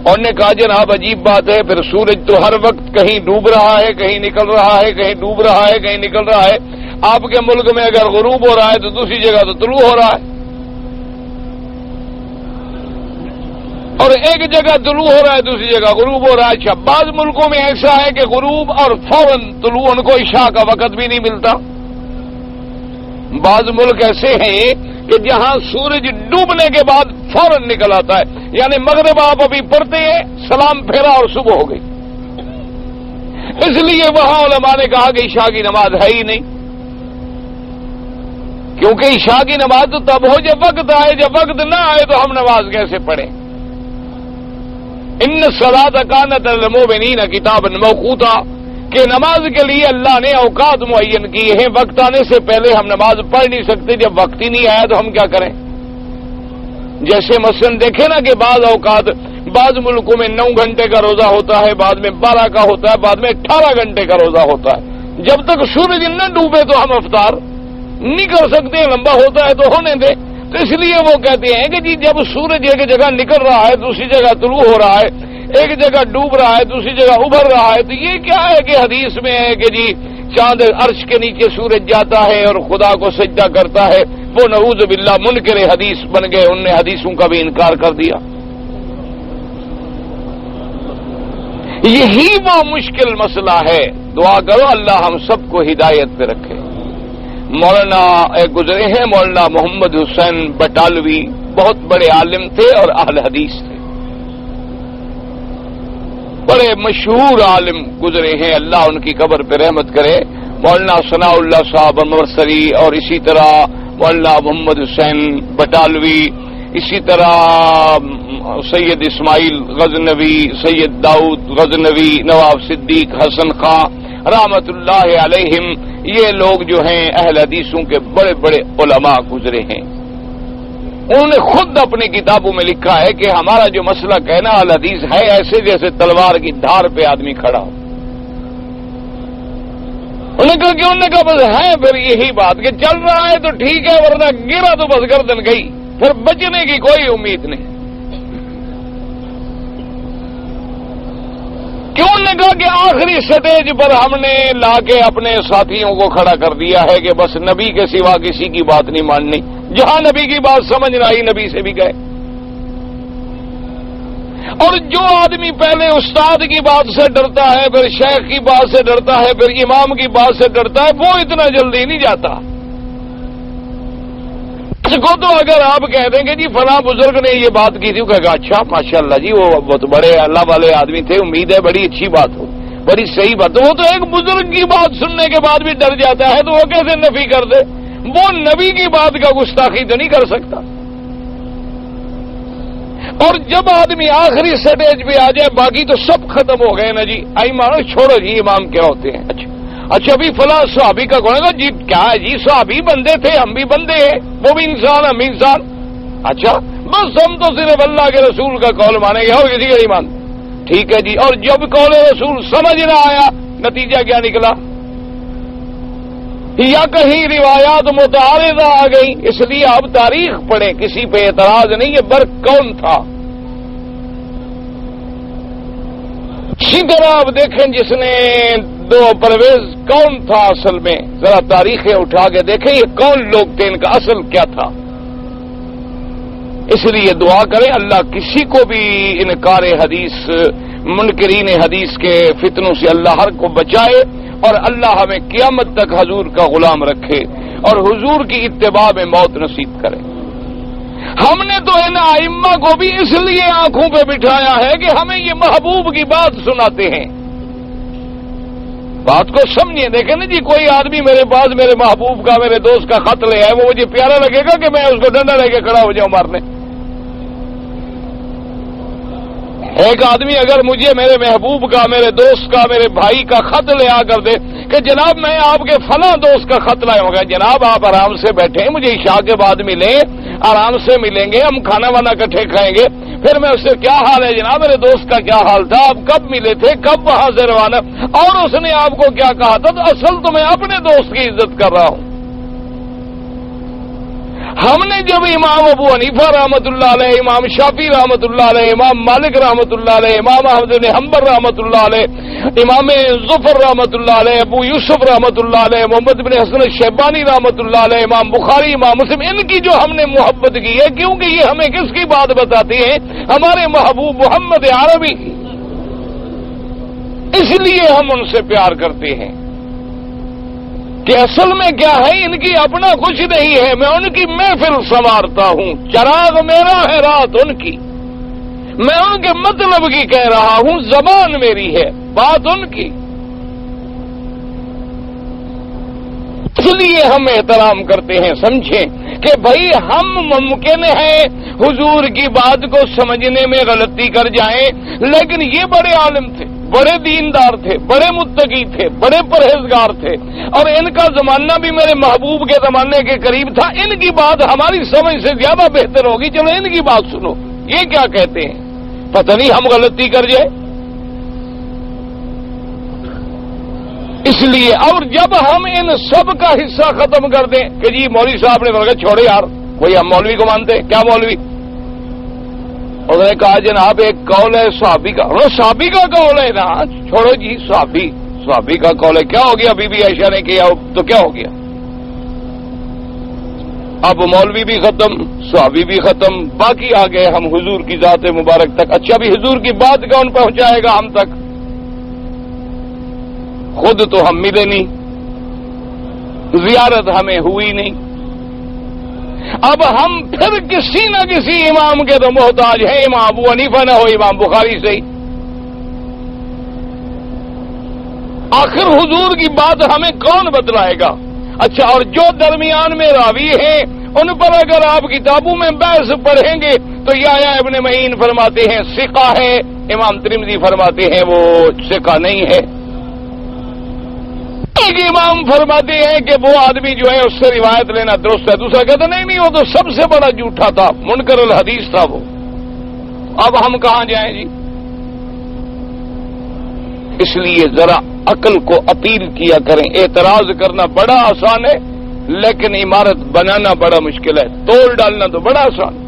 A: انہوں نے کہا جناب عجیب بات ہے، پھر سورج تو ہر وقت کہیں ڈوب رہا ہے کہیں نکل رہا ہے، کہیں ڈوب رہا ہے کہیں نکل رہا ہے، آپ کے ملک میں اگر غروب ہو رہا ہے تو دوسری جگہ تو طلوع ہو رہا ہے، اور ایک جگہ طلوع ہو رہا ہے دوسری جگہ غروب ہو رہا ہے۔ اچھا بعض ملکوں میں ایسا ہے کہ غروب اور فوراً طلوع ان کو عشاء کا وقت بھی نہیں ملتا، بعض ملک ایسے ہیں کہ جہاں سورج ڈوبنے کے بعد فوراً نکل آتا ہے، یعنی مغرب آپ ابھی پڑھتے ہیں سلام پھیرا اور صبح ہو گئی، اس لیے وہاں علماء نے کہا کہ عشاء کی نماز ہے ہی نہیں، کیونکہ عشاء کی نماز تو تب ہو جب وقت آئے، جب وقت نہ آئے تو ہم نماز کیسے پڑھیں؟ ان الصلاۃ کانت علی المؤمنین کتابا موقوتا، کہ نماز کے لیے اللہ نے اوقات معین کیے ہیں، وقت آنے سے پہلے ہم نماز پڑھ نہیں سکتے، جب وقت ہی نہیں آیا تو ہم کیا کریں؟ جیسے مثلا دیکھیں نا کہ بعض اوقات بعض ملکوں میں 9 گھنٹے کا روزہ ہوتا ہے، بعد میں 12 کا ہوتا ہے، بعد میں 18 گھنٹے کا روزہ ہوتا ہے۔ جب تک سورج نہ ڈوبے تو ہم افطار نہیں کر سکتے، لمبا ہوتا ہے تو ہونے دیں۔ تو اس لیے وہ کہتے ہیں کہ جی جب سورج ایک جگہ نکل رہا ہے، دوسری جگہ طلوع ہو رہا ہے، ایک جگہ ڈوب رہا ہے، دوسری جگہ ابھر رہا ہے، تو یہ کیا ہے کہ حدیث میں ہے کہ جی چاند عرش کے نیچے سورج جاتا ہے اور خدا کو سجدہ کرتا ہے، وہ نعوذ باللہ منکر حدیث بن گئے، انہوں نے حدیثوں کا بھی انکار کر دیا۔ یہی وہ مشکل مسئلہ ہے، دعا کرو اللہ ہم سب کو ہدایت پہ رکھے۔ مولانا گزرے ہیں مولانا محمد حسین بٹالوی، بہت بڑے عالم تھے اور اہل حدیث تھے، بڑے مشہور عالم گزرے ہیں، اللہ ان کی قبر پہ رحمت کرے۔ مولانا ثناء اللہ صاحب انورسری، اور اسی طرح مولانا محمد حسین بٹالوی، اسی طرح سید اسماعیل غزنوی، سید داؤد غزنوی، نواب صدیق حسن خان رحمت اللہ علیہم، یہ لوگ جو ہیں اہل حدیثوں کے بڑے بڑے علماء گزرے ہیں۔ انہوں نے خود اپنی کتابوں میں لکھا ہے کہ ہمارا جو مسئلہ کہنا اہل حدیث ہے ایسے جیسے تلوار کی دھار پہ آدمی کھڑا ہو۔ انہوں نے کہا بس ہے پھر یہی بات کہ چل رہا ہے تو ٹھیک ہے، ورنہ گرا تو بس گردن گئی، پھر بچنے کی کوئی امید نہیں۔ کیوں نے کہا کہ آخری سٹیج پر ہم نے لا کے اپنے ساتھیوں کو کھڑا کر دیا ہے کہ بس نبی کے سوا کسی کی بات نہیں ماننی، جہاں نبی کی بات سمجھ نہ آئی نبی سے بھی گئے۔ اور جو آدمی پہلے استاد کی بات سے ڈرتا ہے، پھر شیخ کی بات سے ڈرتا ہے، پھر امام کی بات سے ڈرتا ہے، وہ اتنا جلدی نہیں جاتا۔ اس کو تو اگر آپ کہہ دیں کہ جی فلاں بزرگ نے یہ بات کی تھی، وہ کہے گا اچھا ماشاءاللہ جی وہ بہت بڑے اللہ والے آدمی تھے، امید ہے بڑی اچھی بات ہو، بڑی صحیح بات۔ وہ تو ایک بزرگ کی بات سننے کے بعد بھی ڈر جاتا ہے، تو وہ کیسے نفی کر دے؟ وہ نبی کی بات کا گستاخی تو نہیں کر سکتا۔ اور جب آدمی آخری سٹیج پہ آ جائے باقی تو سب ختم ہو گئے نا جی، مانو چھوڑو جی امام کیا ہوتے ہیں، اچھا ابھی فلاں صحابی کا کون ہے جی، کیا ہے جی صحابی بندے تھے، ہم بھی بندے ہیں، وہ بھی انسان ہم بھی انسان، اچھا بس ہم تو صرف اللہ کے رسول کا قول مانیں گے اور کسی کا نہیں مانتے، ٹھیک ہے جی۔ اور جب قول رسول سمجھ نہ آیا نتیجہ کیا نکلا؟ یا کہیں روایات متعارضہ آ گئی، اس لیے آپ تاریخ پڑھیں، کسی پہ اعتراض نہیں ہے، برق کون تھا۔ اسی طرح آپ دیکھیں جس نے دو پرویز کون تھا اصل میں، ذرا تاریخیں اٹھا کے دیکھیں یہ کون لوگ تھے، ان کا اصل کیا تھا۔ اس لیے دعا کریں اللہ کسی کو بھی انکار حدیث منکرین حدیث کے فتنوں سے اللہ ہر کو بچائے، اور اللہ ہمیں قیامت تک حضور کا غلام رکھے اور حضور کی اتباع میں موت نصیب کرے۔ ہم نے تو ان ائمہ کو بھی اس لیے آنکھوں پہ بٹھایا ہے کہ ہمیں یہ محبوب کی بات سناتے ہیں۔ بات کو سمجھیں، دیکھیں نا جی کوئی آدمی میرے پاس میرے محبوب کا میرے دوست کا خط لے آئے، وہ مجھے پیارا لگے گا کہ میں اس کو ڈنڈا لے کے کھڑا ہو جاؤں مارنے؟ ایک آدمی اگر مجھے میرے محبوب کا میرے دوست کا میرے بھائی کا خط لے آ کر دے کہ جناب میں آپ کے فلاں دوست کا خط لایا ہوگا، جناب آپ آرام سے بیٹھیں، مجھے عشاء کے بعد ملیں، آرام سے ملیں گے، ہم کھانا وانا اکٹھے کھائیں گے، پھر میں اس سے کیا حال ہے جناب میرے دوست کا کیا حال تھا، آپ کب ملے تھے، کب وہاں سے روانہ، اور اس نے آپ کو کیا کہا تھا، تو اصل تو میں اپنے دوست کی عزت کر رہا ہوں۔ ہم نے جب امام ابو حنیفہ رحمۃ اللہ علیہ، امام شافعی رحمۃ اللہ علیہ، امام مالک رحمۃ اللہ علیہ، امام احمد بن حنبل رحمۃ اللہ علیہ، امام ظفر رحمۃ اللہ علیہ، ابو یوسف رحمۃ اللہ علیہ، محمد بن حسن الشیبانی رحمۃ اللہ علیہ، امام بخاری، امام مسلم، ان کی جو ہم نے محبت کی ہے، کیونکہ یہ ہمیں کس کی بات بتاتی ہیں؟ ہمارے محبوب محمد عربی کی، اس لیے ہم ان سے پیار کرتے ہیں کہ اصل میں کیا ہے ان کی اپنا کچھ نہیں ہے، میں ان کی محفل سنوارتا ہوں، چراغ میرا ہے رات ان کی، میں ان کے مطلب کی کہہ رہا ہوں، زبان میری ہے بات ان کی، اس لیے ہم احترام کرتے ہیں۔ سمجھیں کہ بھائی ہم ممکن ہے حضور کی بات کو سمجھنے میں غلطی کر جائیں، لیکن یہ بڑے عالم تھے، بڑے دیندار تھے، بڑے متقی تھے، بڑے پرہیزگار تھے، اور ان کا زمانہ بھی میرے محبوب کے زمانے کے قریب تھا، ان کی بات ہماری سمجھ سے زیادہ بہتر ہوگی، چلو ان کی بات سنو، یہ کیا کہتے ہیں؟ پتہ نہیں ہم غلطی کر جائے. اس لیے اور جب ہم ان سب کا حصہ ختم کر دیں کہ جی مولوی صاحب نے بولا چھوڑے یار کوئی ہم مولوی کو مانتے کیا مولوی. انہوں نے کہا جناب ایک قول ہے صحابی کا. صحابی کا قول ہے نا, چھوڑو جی صحابی کا قول ہے, کیا ہو گیا بی بی عائشہ نے کیا تو کیا ہو گیا. اب مولوی بھی ختم, صحابی بھی ختم, باقی آ گئے ہم حضور کی ذات مبارک تک. اچھا بھی حضور کی بات کون پہنچائے گا ہم تک؟ خود تو ہم ملے نہیں, زیارت ہمیں ہوئی نہیں. اب ہم پھر کسی نہ کسی امام کے تو محتاج ہیں. امام ابو حنیفہ نہ ہو امام بخاری سے ہی. آخر حضور کی بات ہمیں کون بتلائے گا؟ اچھا اور جو درمیان میں راوی ہیں ان پر اگر آپ کتابوں میں بحث پڑھیں گے تو یا ابن معین فرماتے ہیں ثقہ ہے, امام ترمذی فرماتے ہیں وہ ثقہ نہیں ہے. ایک امام فرماتے ہیں کہ وہ آدمی جو ہے اس سے روایت لینا درست ہے, دوسرا کہتا نہیں وہ تو سب سے بڑا جھوٹا تھا, منکر الحدیث تھا وہ. اب ہم کہاں جائیں جی؟ اس لیے ذرا عقل کو اپیل کیا کریں. اعتراض کرنا بڑا آسان ہے لیکن عمارت بنانا بڑا مشکل ہے. توڑ ڈالنا تو بڑا آسان.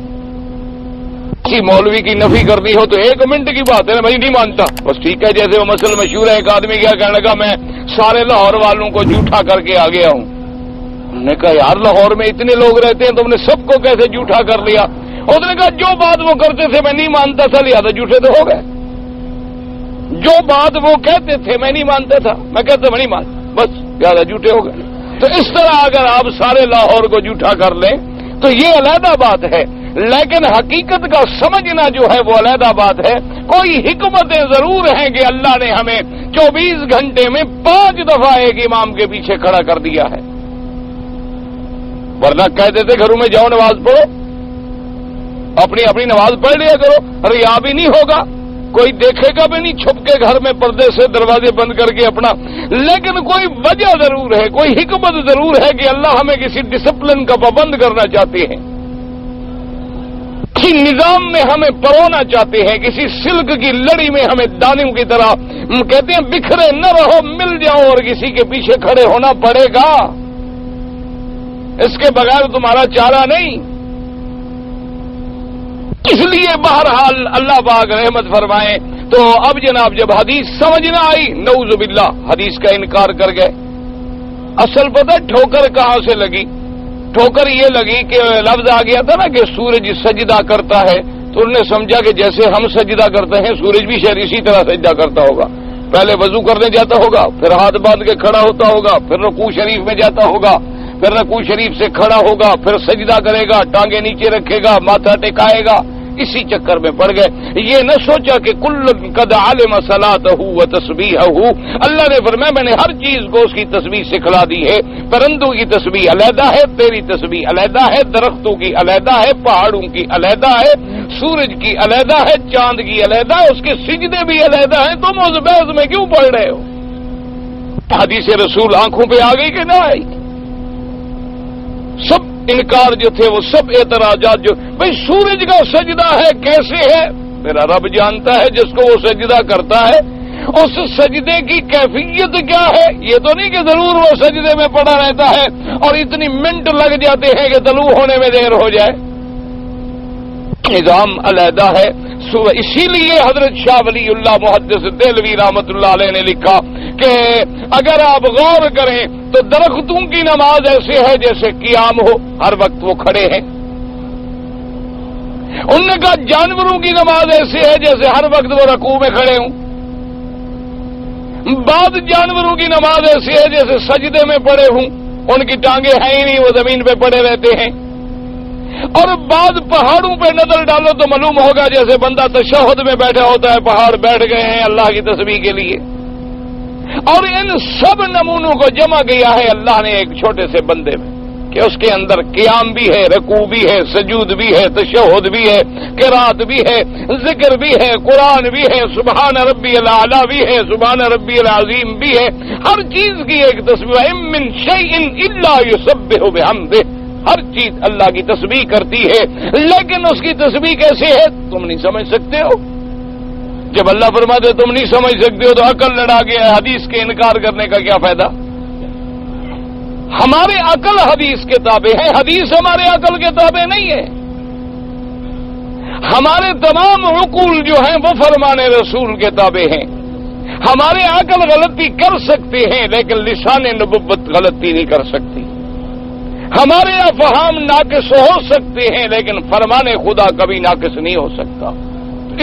A: کسی مولوی کی نفی کرنی ہو تو 1 منٹ کی بات ہے نا, بھائی نہیں مانتا بس ٹھیک ہے. جیسے وہ مسئلہ مشہور ہے, ایک آدمی کیا کہنے لگا میں سارے لاہور والوں کو جھوٹا کر کے آ گیا ہوں. انہوں نے کہا یار لاہور میں اتنے لوگ رہتے ہیں تم نے سب کو کیسے جھوٹا کر لیا؟ اس نے کہا جو بات وہ کرتے تھے میں نہیں مانتا تھا لہذا جھوٹے تو ہو گئے. جو بات وہ کہتے تھے میں نہیں مانتا تھا, میں کہتا میں نہیں مانتا بس لہذا جھوٹے ہو گئے. تو اس طرح اگر آپ سارے لاہور کو جھوٹا کر لیں تو یہ علیحدہ بات ہے, لیکن حقیقت کا سمجھنا جو ہے وہ علیحدہ بات ہے. کوئی حکمتیں ضرور ہیں کہ اللہ نے ہمیں 24 گھنٹے میں 5 دفعہ ایک امام کے پیچھے کھڑا کر دیا ہے. ورنہ کہتے تھے گھروں میں جاؤ نماز پڑھو, اپنی نماز پڑھ لیا کرو, ریا بھی نہیں ہوگا, کوئی دیکھے گا بھی نہیں, چھپ کے گھر میں پردے سے دروازے بند کر کے اپنا. لیکن کوئی وجہ ضرور ہے, کوئی حکمت ضرور ہے کہ اللہ ہمیں کسی ڈسپلن کا پابند کرنا چاہتے ہیں, کسی نظام میں ہمیں پرونا چاہتے ہیں, کسی سلک کی لڑی میں ہمیں دانوں کی طرح کہتے ہیں بکھرے نہ رہو, مل جاؤ اور کسی کے پیچھے کھڑے ہونا پڑے گا. اس کے بغیر تمہارا چارہ نہیں. اس لیے بہرحال اللہ پاک رحمت فرمائے. تو اب جناب جب حدیث سمجھ نہ آئی, نعوذ باللہ حدیث کا انکار کر گئے. اصل پتہ ٹھوکر کہاں سے لگی؟ ٹھوکر یہ لگی کہ لفظ آ گیا تھا نا کہ سورج سجدہ کرتا ہے, تو انہوں نے سمجھا کہ جیسے ہم سجدہ کرتے ہیں سورج بھی شاید اسی طرح سجدہ کرتا ہوگا. پہلے وضو کرنے جاتا ہوگا, پھر ہاتھ باندھ کے کھڑا ہوتا ہوگا, پھر رکوع شریف میں جاتا ہوگا, پھر رکوع شریف سے کھڑا ہوگا, پھر سجدہ کرے گا, ٹانگیں نیچے رکھے گا, ماتھا ٹکائے گا. اسی چکر میں پڑ گئے. یہ نہ سوچا کہ کل قد علم صلاتہ و تسبیحہ. اللہ نے فرمایا میں نے ہر چیز کو اس کی تسبیح سکھلا دی ہے. پرندوں کی تسبیح علیحدہ ہے, تیری تسبیح علیحدہ ہے, درختوں کی علیحدہ ہے, پہاڑوں کی علیحدہ ہے, سورج کی علیحدہ ہے, چاند کی علیحدہ ہے, اس کے سجدے بھی علیحدہ ہیں. تم اس بحث میں کیوں پڑھ رہے ہو؟ حدیث رسول آنکھوں پہ آ گئی کہ نہ آئی؟ سب انکار جو تھے وہ سب اعتراضات جو بھئی سورج کا سجدہ ہے کیسے ہے؟ میرا رب جانتا ہے. جس کو وہ سجدہ کرتا ہے اس سجدے کی کیفیت کیا ہے. یہ تو نہیں کہ ضرور وہ سجدے میں پڑا رہتا ہے اور اتنی منٹ لگ جاتے ہیں کہ طلوع ہونے میں دیر ہو جائے. نظام علیحدہ ہے. اسی لیے حضرت شاہ ولی اللہ محدث دہلوی رحمت اللہ علیہ نے لکھا کہ اگر آپ غور کریں تو درختوں کی نماز ایسے ہے جیسے قیام ہو, ہر وقت وہ کھڑے ہیں. انہوں نے کہا جانوروں کی نماز ایسے ہے جیسے ہر وقت وہ رکوع میں کھڑے ہوں. بعض جانوروں کی نماز ایسے ہے جیسے سجدے میں پڑے ہوں, ان کی ٹانگیں ہیں ہی نہیں, وہ زمین پہ پڑے رہتے ہیں. اور بعض پہاڑوں پہ نظر ڈالو تو معلوم ہوگا جیسے بندہ تشہد میں بیٹھا ہوتا ہے, پہاڑ بیٹھ گئے ہیں اللہ کی تسبیح کے لیے. اور ان سب نمونوں کو جمع کیا ہے اللہ نے ایک چھوٹے سے بندے میں کہ اس کے اندر قیام بھی ہے, رکوع بھی ہے, سجود بھی ہے, تشہد بھی ہے, قرات بھی ہے, ذکر بھی ہے, قرآن بھی ہے, سبحان ربی الاعلی بھی ہے, سبحان ربی العظیم بھی ہے. ہر چیز کی ایک تسبیح. من شیء الا یسبح بحمدہ. ہر چیز اللہ کی تسبیح کرتی ہے, لیکن اس کی تسبیح کیسے ہے تم نہیں سمجھ سکتے ہو. جب اللہ فرماتے تم نہیں سمجھ سکتے ہو تو عقل لڑا گیا ہے، حدیث کے انکار کرنے کا کیا فائدہ؟ ہمارے عقل حدیث کے تابع ہے، حدیث ہمارے عقل کے تابع نہیں ہے۔ ہمارے تمام عقول جو ہیں وہ فرمان رسول کے تابع ہیں۔ ہمارے عقل غلطی کر سکتے ہیں لیکن لسان نبوت غلطی نہیں کر سکتی۔ ہمارے افہام ناقص ہو سکتے ہیں لیکن فرمان خدا کبھی ناقص نہیں ہو سکتا۔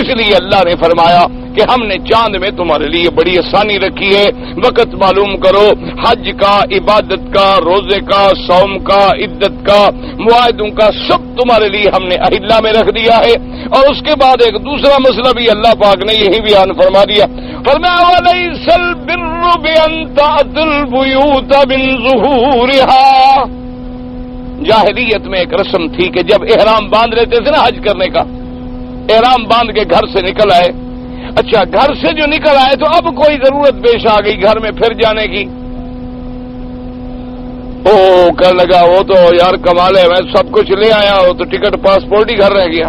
A: اس لیے اللہ نے فرمایا کہ ہم نے چاند میں تمہارے لیے بڑی آسانی رکھی ہے، وقت معلوم کرو، حج کا، عبادت کا، روزے کا، صوم کا، عدت کا، معاہدوں کا، سب تمہارے لیے ہم نے اہلہ میں رکھ دیا ہے۔ اور اس کے بعد ایک دوسرا مسئلہ بھی اللہ پاک نے یہی بیان فرما دیا، فرمایا وَلَيْسَ الْبِرُّ بِأَن تَأْتُوا الْبُيُوتَ مِن ظُهُورِهَا۔ جاہلیت میں ایک رسم تھی کہ جب احرام باندھ لیتے تھے نا حج کرنے کا، احرام باندھ کے گھر سے نکل آئے، اچھا گھر سے جو نکل آئے تو اب کوئی ضرورت پیش آ گئی گھر میں پھر جانے کی، کہنے لگا وہ تو یار کمال ہے، میں سب کچھ لے آیا ہوں تو ٹکٹ پاسپورٹ ہی گھر رہ گیا،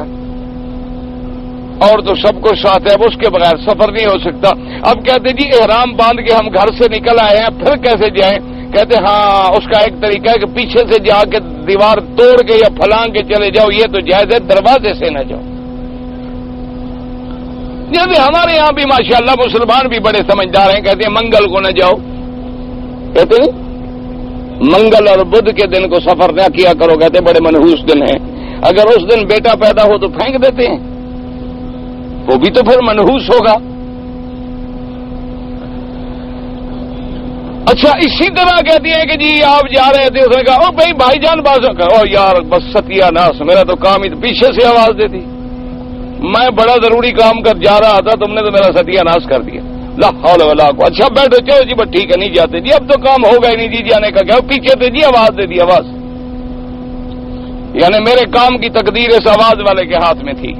A: اور تو سب کچھ ساتھ ہے، اب اس کے بغیر سفر نہیں ہو سکتا۔ اب کہتے جی احرام باندھ کے ہم گھر سے نکل آئے ہیں پھر کیسے جائیں؟ کہتے ہاں اس کا ایک طریقہ ہے کہ پیچھے سے جا کے دیوار توڑ کے یا پھلانگ کے چلے جاؤ، یہ تو جائز ہے، دروازے سے نہ جاؤ۔ جیسے ہمارے یہاں بھی ماشاءاللہ مسلمان بھی بڑے سمجھدار ہیں، کہتے ہیں منگل کو نہ جاؤ، کہتے ہیں منگل اور بدھ کے دن کو سفر نہ کیا کرو، کہتے ہیں بڑے منحوس دن ہیں، اگر اس دن بیٹا پیدا ہو تو پھینک دیتے ہیں، وہ بھی تو پھر منحوس ہوگا۔ اچھا اسی طرح کہتی ہیں کہ جی آپ جا رہے تھے، اس نے کہا او بھائی جان بازو کا، او یار بس ستیہ ناس، میرا تو کام ہی، پیچھے سے آواز دیتی، میں بڑا ضروری کام کر جا رہا تھا، تم نے تو میرا ستیہ ناس کر دیا، لا حول ولا قوت۔ اچھا بیٹھو، چلو جی بس ٹھیک ہے نہیں جاتے جی، اب تو کام ہوگا ہی نہیں جی، جانے کا کیا، پیچھے سے جی آواز دے دی، آواز یعنی میرے کام کی تقدیر اس آواز والے کے ہاتھ میں تھی۔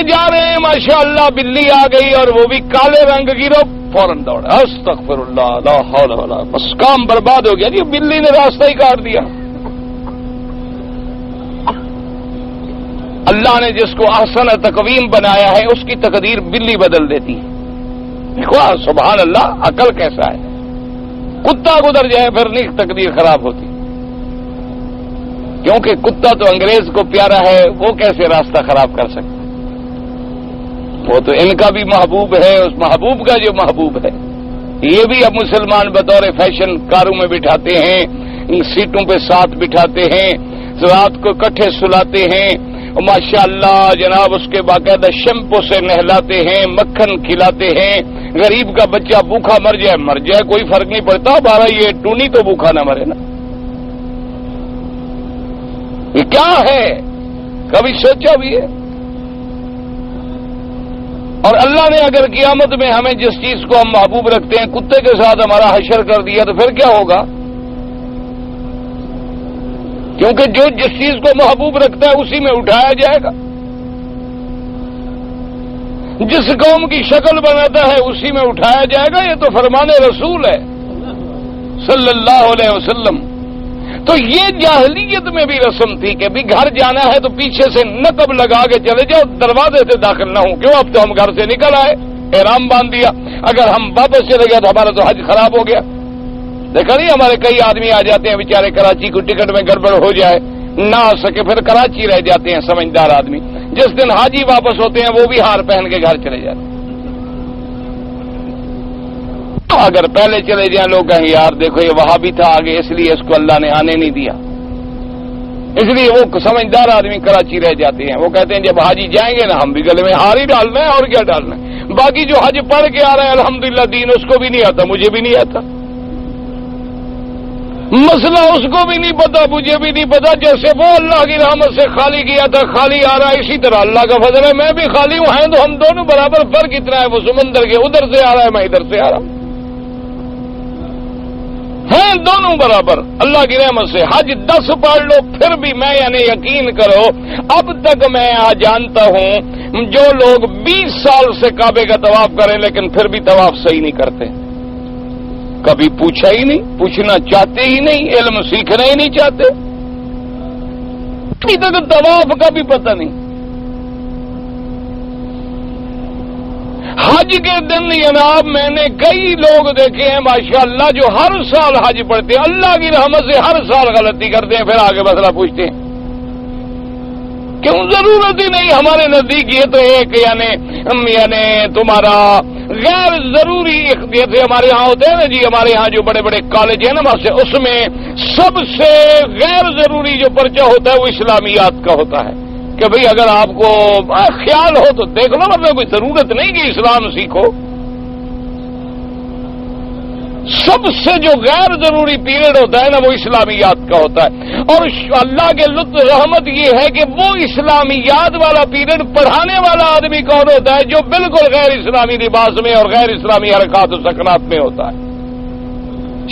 A: جا رہے ہیں ماشاءاللہ بلی آ گئی اور وہ بھی کالے رنگ کی، رو فوراً دوڑا، استغفر اللہ لا حول ولا، بس کام برباد ہو گیا جی، بلی نے راستہ ہی کاٹ دیا۔ اللہ نے جس کو احسن تقویم بنایا ہے اس کی تقدیر بلی بدل دیتی ہے۔ دیکھو سبحان اللہ، عقل کیسا ہے، کتا گزر جائے پھر نہیں تقدیر خراب ہوتی، کیونکہ کتا تو انگریز کو پیارا ہے، وہ کیسے راستہ خراب کر سکتا، وہ تو ان کا بھی محبوب ہے، اس محبوب کا جو محبوب ہے۔ یہ بھی اب مسلمان بطور فیشن کاروں میں بٹھاتے ہیں، سیٹوں پہ ساتھ بٹھاتے ہیں، رات کو کٹھے سلاتے ہیں، ماشاءاللہ جناب اس کے باقاعدہ شیمپو سے نہلاتے ہیں، مکھن کھلاتے ہیں، غریب کا بچہ بھوکا مر جائے کوئی فرق نہیں پڑتا، بارہ یہ ٹونی تو بھوکا نہ مرے نا، یہ کیا ہے کبھی سوچا بھی ہے؟ اور اللہ نے اگر قیامت میں ہمیں جس چیز کو ہم محبوب رکھتے ہیں کتے کے ساتھ ہمارا حشر کر دیا تو پھر کیا ہوگا؟ کیونکہ جو جس چیز کو محبوب رکھتا ہے اسی میں اٹھایا جائے گا، جس قوم کی شکل بناتا ہے اسی میں اٹھایا جائے گا، یہ تو فرمان رسول ہے صلی اللہ علیہ وسلم۔ تو یہ جاہلیت میں بھی رسم تھی کہ بھی گھر جانا ہے تو پیچھے سے نقب لگا کے چلے جاؤ، دروازے سے داخل نہ ہوں، کیوں اب تو ہم گھر سے نکل آئے، احرام باندھ دیا، اگر ہم واپس چلے گئے تو ہمارا تو حج خراب ہو گیا۔ دیکھا نہیں ہمارے کئی آدمی آ جاتے ہیں بیچارے، کراچی کو ٹکٹ میں گڑبڑ ہو جائے نہ آ سکے پھر کراچی رہ جاتے ہیں سمجھدار آدمی، جس دن حاجی واپس ہوتے ہیں وہ بھی ہار پہن کے گھر چلے جاتے ہیں۔ اگر پہلے چلے جائیں لوگ کہیں یار دیکھو یہ وہاں بھی تھا آگے، اس لیے اس کو اللہ نے آنے نہیں دیا، اس لیے وہ سمجھدار آدمی کراچی رہ جاتے ہیں، وہ کہتے ہیں جب حاجی جائیں گے نا ہم بھی گلے میں ہار ہی ڈالنا ہے اور کیا ڈالنا ہے، باقی جو حج پڑھ کے آ رہا ہے الحمدللہ دین اس کو بھی نہیں آتا، مجھے بھی نہیں آتا، مسئلہ اس کو بھی نہیں پتا مجھے بھی نہیں پتا، جیسے وہ اللہ کی رحمت سے خالی کیا تھا خالی آ رہا ہے، اسی طرح اللہ کا فضل ہے میں بھی خالی ہوں، ہیں تو ہم دونوں برابر، فرق اتنا ہے وہ سمندر کے ادھر سے آ رہا ہے میں ادھر سے آ رہا ہوں، ہیں دونوں برابر اللہ کی رحمت سے۔ حج 10 پڑھ لو پھر بھی میں یعنی یقین کرو اب تک میں جانتا ہوں جو لوگ 20 سال سے کعبے کا طواف کریں لیکن پھر بھی طواف صحیح نہیں کرتے، کبھی پوچھا ہی نہیں، پوچھنا چاہتے ہی نہیں، علم سیکھنا ہی نہیں چاہتے، ابھی تک طواف کا بھی پتہ نہیں۔ حج کے دن جناب میں نے کئی لوگ دیکھے ہیں ماشاءاللہ جو ہر سال حج پڑھتے ہیں، اللہ کی رحمت سے ہر سال غلطی کرتے ہیں، پھر آگے مسئلہ پوچھتے ہیں کیوں؟ ضرورت ہی نہیں ہمارے نزدیک۔ یہ تو ایک یعنی تمہارا غیر ضروری، جیسے ہمارے یہاں ہوتے ہیں نا جی، ہمارے یہاں جو بڑے بڑے کالج ہیں نا سے، اس میں سب سے غیر ضروری جو پرچہ ہوتا ہے وہ اسلامیات کا ہوتا ہے کہ بھئی اگر آپ کو خیال ہو تو دیکھ لو، مطلب کوئی ضرورت نہیں کہ اسلام سیکھو۔ سب سے جو غیر ضروری پیریڈ ہوتا ہے نا وہ اسلامیات کا ہوتا ہے، اور اللہ کے لطف رحمت یہ ہے کہ وہ اسلامیات والا پیریڈ پڑھانے والا آدمی کون ہوتا ہے؟ جو بالکل غیر اسلامی لباس میں اور غیر اسلامی حرکات و سکنات میں ہوتا ہے۔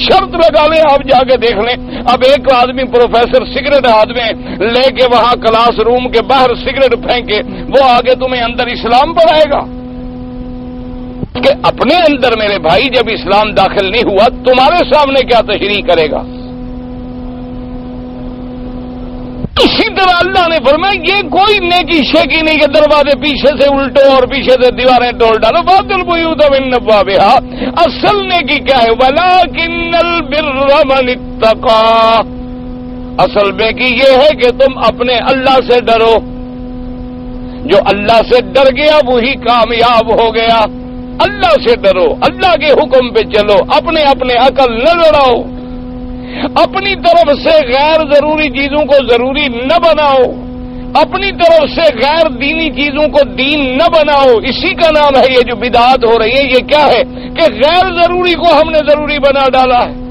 A: شرط لگا لیں، آپ جا کے دیکھ لیں، اب ایک آدمی پروفیسر سگریٹ ہاتھ میں لے کے وہاں کلاس روم کے باہر سگریٹ پھینکے، وہ آگے تمہیں اندر اسلام پڑھائے گا؟ کہ اپنے اندر میرے بھائی جب اسلام داخل نہیں ہوا تمہارے سامنے کیا تشریح کرے گا؟ اسی طرح اللہ نے فرمایا یہ کوئی نیکی شیکی نہیں کہ دروازے پیچھے سے الٹو اور پیچھے سے دیواریں توڑ ڈالو، باطل البیوت من ابوابہا۔ اصل نیکی کیا ہے؟ ولکن البر من اتقی۔ اصل نیکی یہ ہے کہ تم اپنے اللہ سے ڈرو، جو اللہ سے ڈر گیا وہی کامیاب ہو گیا۔ اللہ سے ڈرو، اللہ کے حکم پہ چلو، اپنے عقل نہ لڑاؤ، اپنی طرف سے غیر ضروری چیزوں کو ضروری نہ بناؤ، اپنی طرف سے غیر دینی چیزوں کو دین نہ بناؤ۔ اسی کا نام ہے یہ جو بدعات ہو رہی ہے، یہ کیا ہے کہ غیر ضروری کو ہم نے ضروری بنا ڈالا ہے۔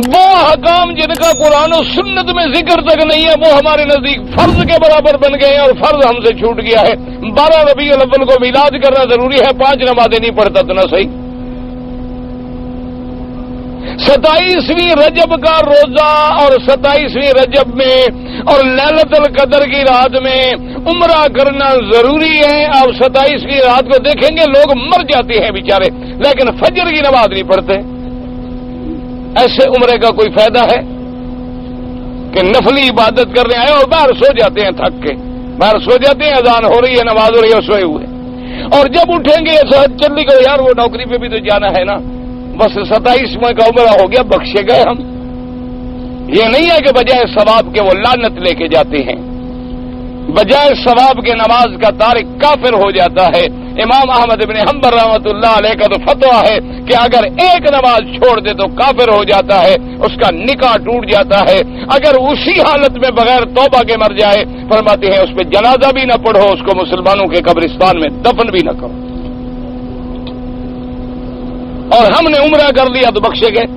A: وہ حکام جن کا قرآن و سنت میں ذکر تک نہیں ہے وہ ہمارے نزدیک فرض کے برابر بن گئے ہیں، اور فرض ہم سے چھوٹ گیا ہے۔ 12 ربیع الاول کو میلاد کرنا ضروری ہے، 5 نمازیں نہیں پڑھتا تو نہ صحیح۔ 27ویں رجب کا روزہ اور 27ویں رجب میں اور لیلۃ القدر کی رات میں عمرہ کرنا ضروری ہے۔ آپ 27ویں رات کو دیکھیں گے لوگ مر جاتے ہیں بیچارے، لیکن فجر کی نماز نہیں پڑھتے۔ ایسے عمرے کا کوئی فائدہ ہے کہ نفلی عبادت کرنے آئے اور باہر سو جاتے ہیں، تھک کے باہر سو جاتے ہیں، اذان ہو رہی ہے، نماز ہو رہی ہے، سوئے ہوئے، اور جب اٹھیں گے صحت چلی گئی، یار وہ نوکری پہ بھی تو جانا ہے نا، بس 27واں کا عمرہ ہو گیا، بخشے گئے ہم۔ یہ نہیں ہے کہ بجائے ثواب کے وہ لعنت لے کے جاتے ہیں، بجائے ثواب کے نماز کا تارک کافر ہو جاتا ہے۔ امام احمد بن حنبل رحمۃ اللہ علیہ کا تو فتویٰ ہے کہ اگر ایک نماز چھوڑ دے تو کافر ہو جاتا ہے، اس کا نکاح ٹوٹ جاتا ہے۔ اگر اسی حالت میں بغیر توبہ کے مر جائے، فرماتے ہیں اس پہ جنازہ بھی نہ پڑھو، اس کو مسلمانوں کے قبرستان میں دفن بھی نہ کرو۔ اور ہم نے عمرہ کر لیا تو بخشے گئے۔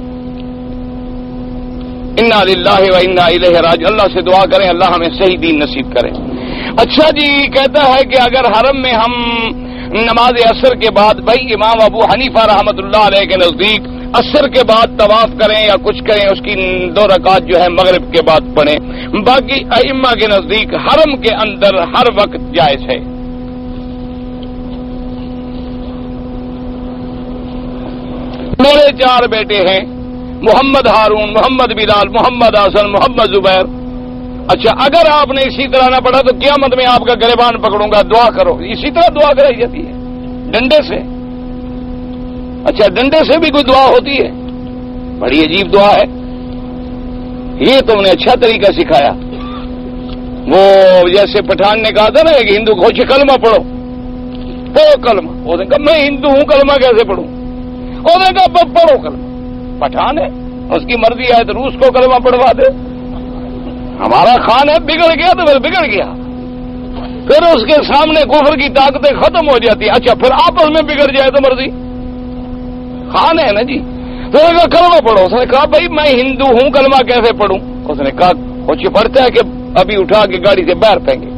A: انا للہ و انا الیہ راجعون۔ اللہ سے دعا کریں اللہ ہمیں صحیح دین نصیب کرے۔ اچھا جی، کہتا ہے کہ اگر حرم میں ہم نماز عصر کے بعد، بھائی امام ابو حنیفہ رحمۃ اللہ علیہ کے نزدیک عصر کے بعد طواف کریں یا کچھ کریں، اس کی 2 رکعت جو ہے مغرب کے بعد پڑھیں۔ باقی ائمہ کے نزدیک حرم کے اندر ہر وقت جائز ہے۔ میرے 4 بیٹے ہیں، محمد ہارون، محمد بلال، محمد حسن، محمد زبیر۔ اچھا اگر آپ نے اسی طرح نہ پڑھا تو قیامت میں آپ کا گریبان پکڑوں گا، دعا کرو۔ اسی طرح دعا کرائی جاتی ہے ڈنڈے سے؟ اچھا ڈنڈے سے بھی کوئی دعا ہوتی ہے؟ بڑی عجیب دعا ہے یہ، تم نے اچھا طریقہ سکھایا۔ وہ جیسے پٹھان نے کہا تھا نا کہ ہندو کو کلمہ پڑھو، پڑھو کلمہ۔ اس نے کہا میں ہندو ہوں، کلمہ کیسے پڑھوں؟ اس نے کہا پڑھو کلمہ۔ پٹھان ہے، اس کی مرضی ہے تو روس کو کلمہ پڑھوا دے۔ ہمارا خان ہے، بگڑ گیا تو پھر بگڑ گیا، پھر اس کے سامنے کفر کی طاقتیں ختم ہو جاتی ہیں۔ اچھا پھر آپس میں بگڑ جائے تو مرضی، خان ہے نا جی۔ تو اس نے کہا کلمہ پڑھو۔ اس نے کہا بھائی میں ہندو ہوں، کلمہ کیسے پڑھوں؟ اس نے کہا کچھ پڑھتا ہے کہ ابھی اٹھا کے گاڑی سے باہر پھینکے؟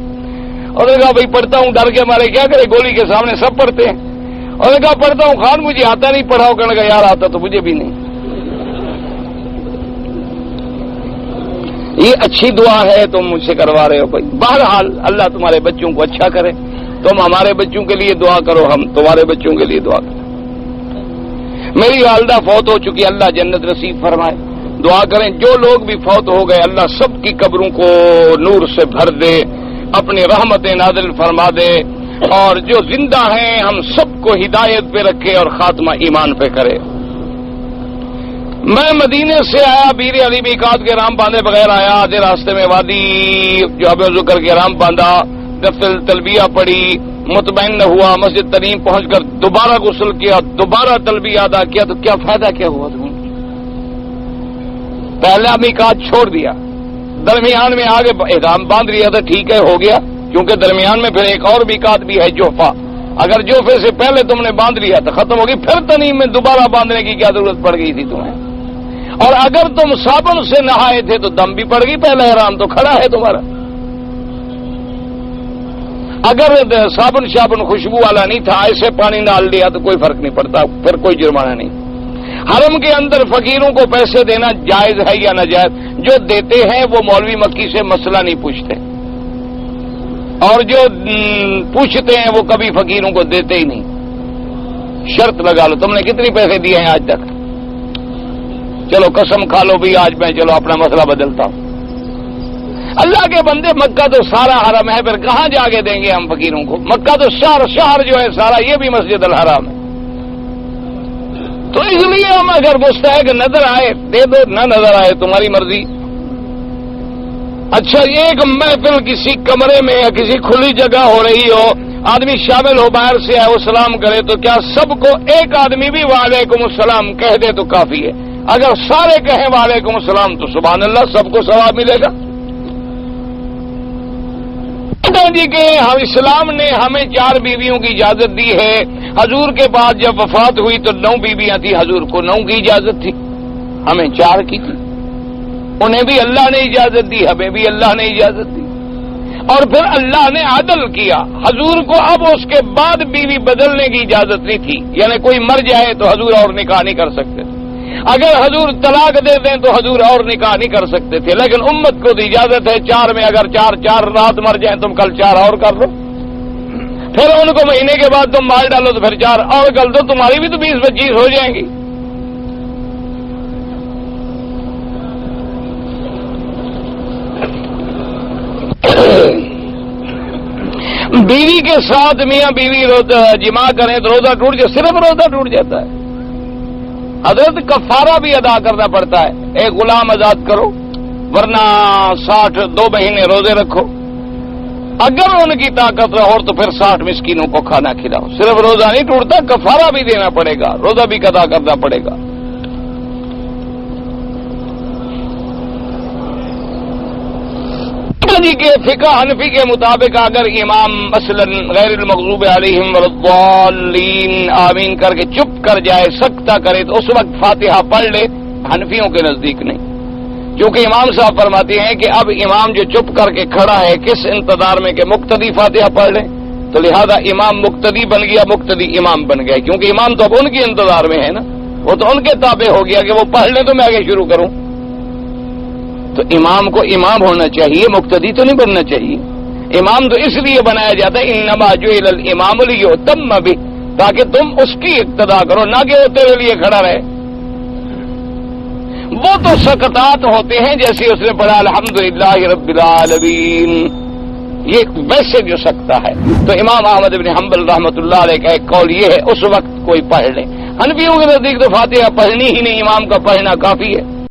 A: اس نے کہا بھائی پڑھتا ہوں، ڈر کے مارے کیا کرے، گولی کے سامنے سب پڑھتے ہیں۔ اس نے کہا پڑھتا ہوں خان، مجھے آتا نہیں، پڑھاؤ۔ کہنے کا یار آتا تو مجھے بھی نہیں۔ یہ اچھی دعا ہے تم مجھ سے کروا رہے ہو بھائی۔ بہرحال اللہ تمہارے بچوں کو اچھا کرے، تم ہمارے بچوں کے لیے دعا کرو، ہم تمہارے بچوں کے لیے دعا کریں۔ میری والدہ فوت ہو چکی، اللہ جنت نصیب فرمائے، دعا کریں۔ جو لوگ بھی فوت ہو گئے اللہ سب کی قبروں کو نور سے بھر دے، اپنی رحمت نازل فرما دے۔ اور جو زندہ ہیں ہم سب کو ہدایت پہ رکھے اور خاتمہ ایمان پہ کرے۔ میں مدینے سے آیا، بیر علی میقات کے رام باندھے بغیر آیا، آدھے راستے میں وادی جو اب ذکر کے رام باندھا، تلبیہ پڑھی، مطمئن ہوا، مسجد تریم پہنچ کر دوبارہ غسل کیا، دوبارہ تلبیہ ادا کیا، تو کیا فائدہ کیا ہوا تمہیں؟ پہلا میقات چھوڑ دیا، درمیان میں آگے احرام باندھ لیا تو ٹھیک ہے، ہو گیا، کیونکہ درمیان میں پھر ایک اور میقات بھی ہے جوفہ، اگر جوفے سے پہلے تم نے باندھ لیا تو ختم ہوگی، پھر تنیم میں دوبارہ باندھنے کی کیا ضرورت پڑ گئی تھی تمہیں؟ اور اگر تم صابن سے نہائے تھے تو دم بھی پڑ گئی، پہلا احرام تو کھڑا ہے تمہارا۔ اگر صابن شابن خوشبو والا نہیں تھا، ایسے پانی ڈال دیا تو کوئی فرق نہیں پڑتا، پھر کوئی جرمانہ نہیں۔ حرم کے اندر فقیروں کو پیسے دینا جائز ہے یا ناجائز؟ جو دیتے ہیں وہ مولوی مکی سے مسئلہ نہیں پوچھتے، اور جو پوچھتے ہیں وہ کبھی فقیروں کو دیتے ہی نہیں۔ شرط لگا لو، تم نے کتنے پیسے دیے ہیں آج تک؟ چلو قسم کھا لو بھی آج میں چلو اپنا مسئلہ بدلتا ہوں۔ اللہ کے بندے، مکہ تو سارا حرم ہے، پھر کہاں جا کے دیں گے ہم فقیروں کو؟ مکہ تو شہر جو ہے سارا، یہ بھی مسجد الحرام ہے، تو اس لیے ہم اگر مستحق نظر آئے دے دو، نہ نظر آئے تمہاری مرضی۔ اچھا، ایک محفل کسی کمرے میں یا کسی کھلی جگہ ہو رہی ہو، آدمی شامل ہو، باہر سے آئے وہ سلام کرے، تو کیا سب کو ایک آدمی بھی وعلیکم السلام کہہ دے تو کافی ہے؟ اگر سارے کہیں وعلیکم السلام تو سبحان اللہ، سب کو ثواب ملے گا۔ جی کہ ہم اسلام نے ہمیں 4 بیویوں کی اجازت دی ہے، حضور کے بعد جب وفات ہوئی تو 9 بیویاں تھیں، حضور کو 9 کی اجازت تھی، ہمیں 4 کی تھی، انہیں بھی اللہ نے اجازت دی، ہمیں بھی اللہ نے اجازت دی، اور پھر اللہ نے عدل کیا، حضور کو اب اس کے بعد بیوی بدلنے کی اجازت نہیں تھی، یعنی کوئی مر جائے تو حضور اور نکاح نہیں کر سکتے تھے، اگر حضور طلاق دے دیں تو حضور اور نکاح نہیں کر سکتے تھے، لیکن امت کو اجازت ہے 4 میں، اگر 4 رات مر جائیں تم کل 4 اور کر لو، پھر ان کو مہینے کے بعد تم مار ڈالو تو پھر 4 اور کر دو، تمہاری بھی تو 20-25 ہو جائیں گی۔ بیوی کے ساتھ میاں بیوی جماع کریں تو روزہ ٹوٹ جائے، صرف روزہ ٹوٹ جاتا ہے؟ حضرت کفارہ بھی ادا کرنا پڑتا ہے، ایک غلام آزاد کرو، ورنہ 2 مہینے روزے رکھو، اگر ان کی طاقت رہو تو پھر 60 مسکینوں کو کھانا کھلاؤ، صرف روزہ نہیں ٹوٹتا، کفارہ بھی دینا پڑے گا، روزہ بھی ادا کرنا پڑے گا۔ جی کے فقہ حنفی کے مطابق اگر امام مثلا غیر المغضوب علیہم والضالین آمین کر کے چپ کر جائے، سکتہ کرے، تو اس وقت فاتحہ پڑھ لے، حنفیوں کے نزدیک نہیں، کیونکہ امام صاحب فرماتے ہیں کہ اب امام جو چپ کر کے کھڑا ہے کس انتظار میں کہ مقتدی فاتحہ پڑھ لے، تو لہذا امام مقتدی بن گیا، مقتدی امام بن گیا، کیونکہ امام تو اب ان کے انتظار میں ہے نا، وہ تو ان کے تابع ہو گیا کہ وہ پڑھ لیں تو میں آگے شروع کروں، تو امام کو امام ہونا چاہیے، مقتدی تو نہیں بننا چاہیے۔ امام تو اس لیے بنایا جاتا ہے انما جعل الامام لیؤتم بہ، تاکہ تم اس کی اقتداء کرو، نہ کہ وہ تیرے لیے کھڑا رہے۔ وہ تو سکتات ہوتے ہیں جیسے اس نے پڑھا الحمدللہ رب العالمین، یہ ویسے جو سکتا ہے، تو امام احمد بن حنبل رحمۃ اللہ علیہ کا ایک قول یہ ہے اس وقت کوئی پڑھ لے۔ حنفیوں کے نزدیک تو فاتحہ پڑھنی ہی نہیں، امام کا پڑھنا کافی ہے۔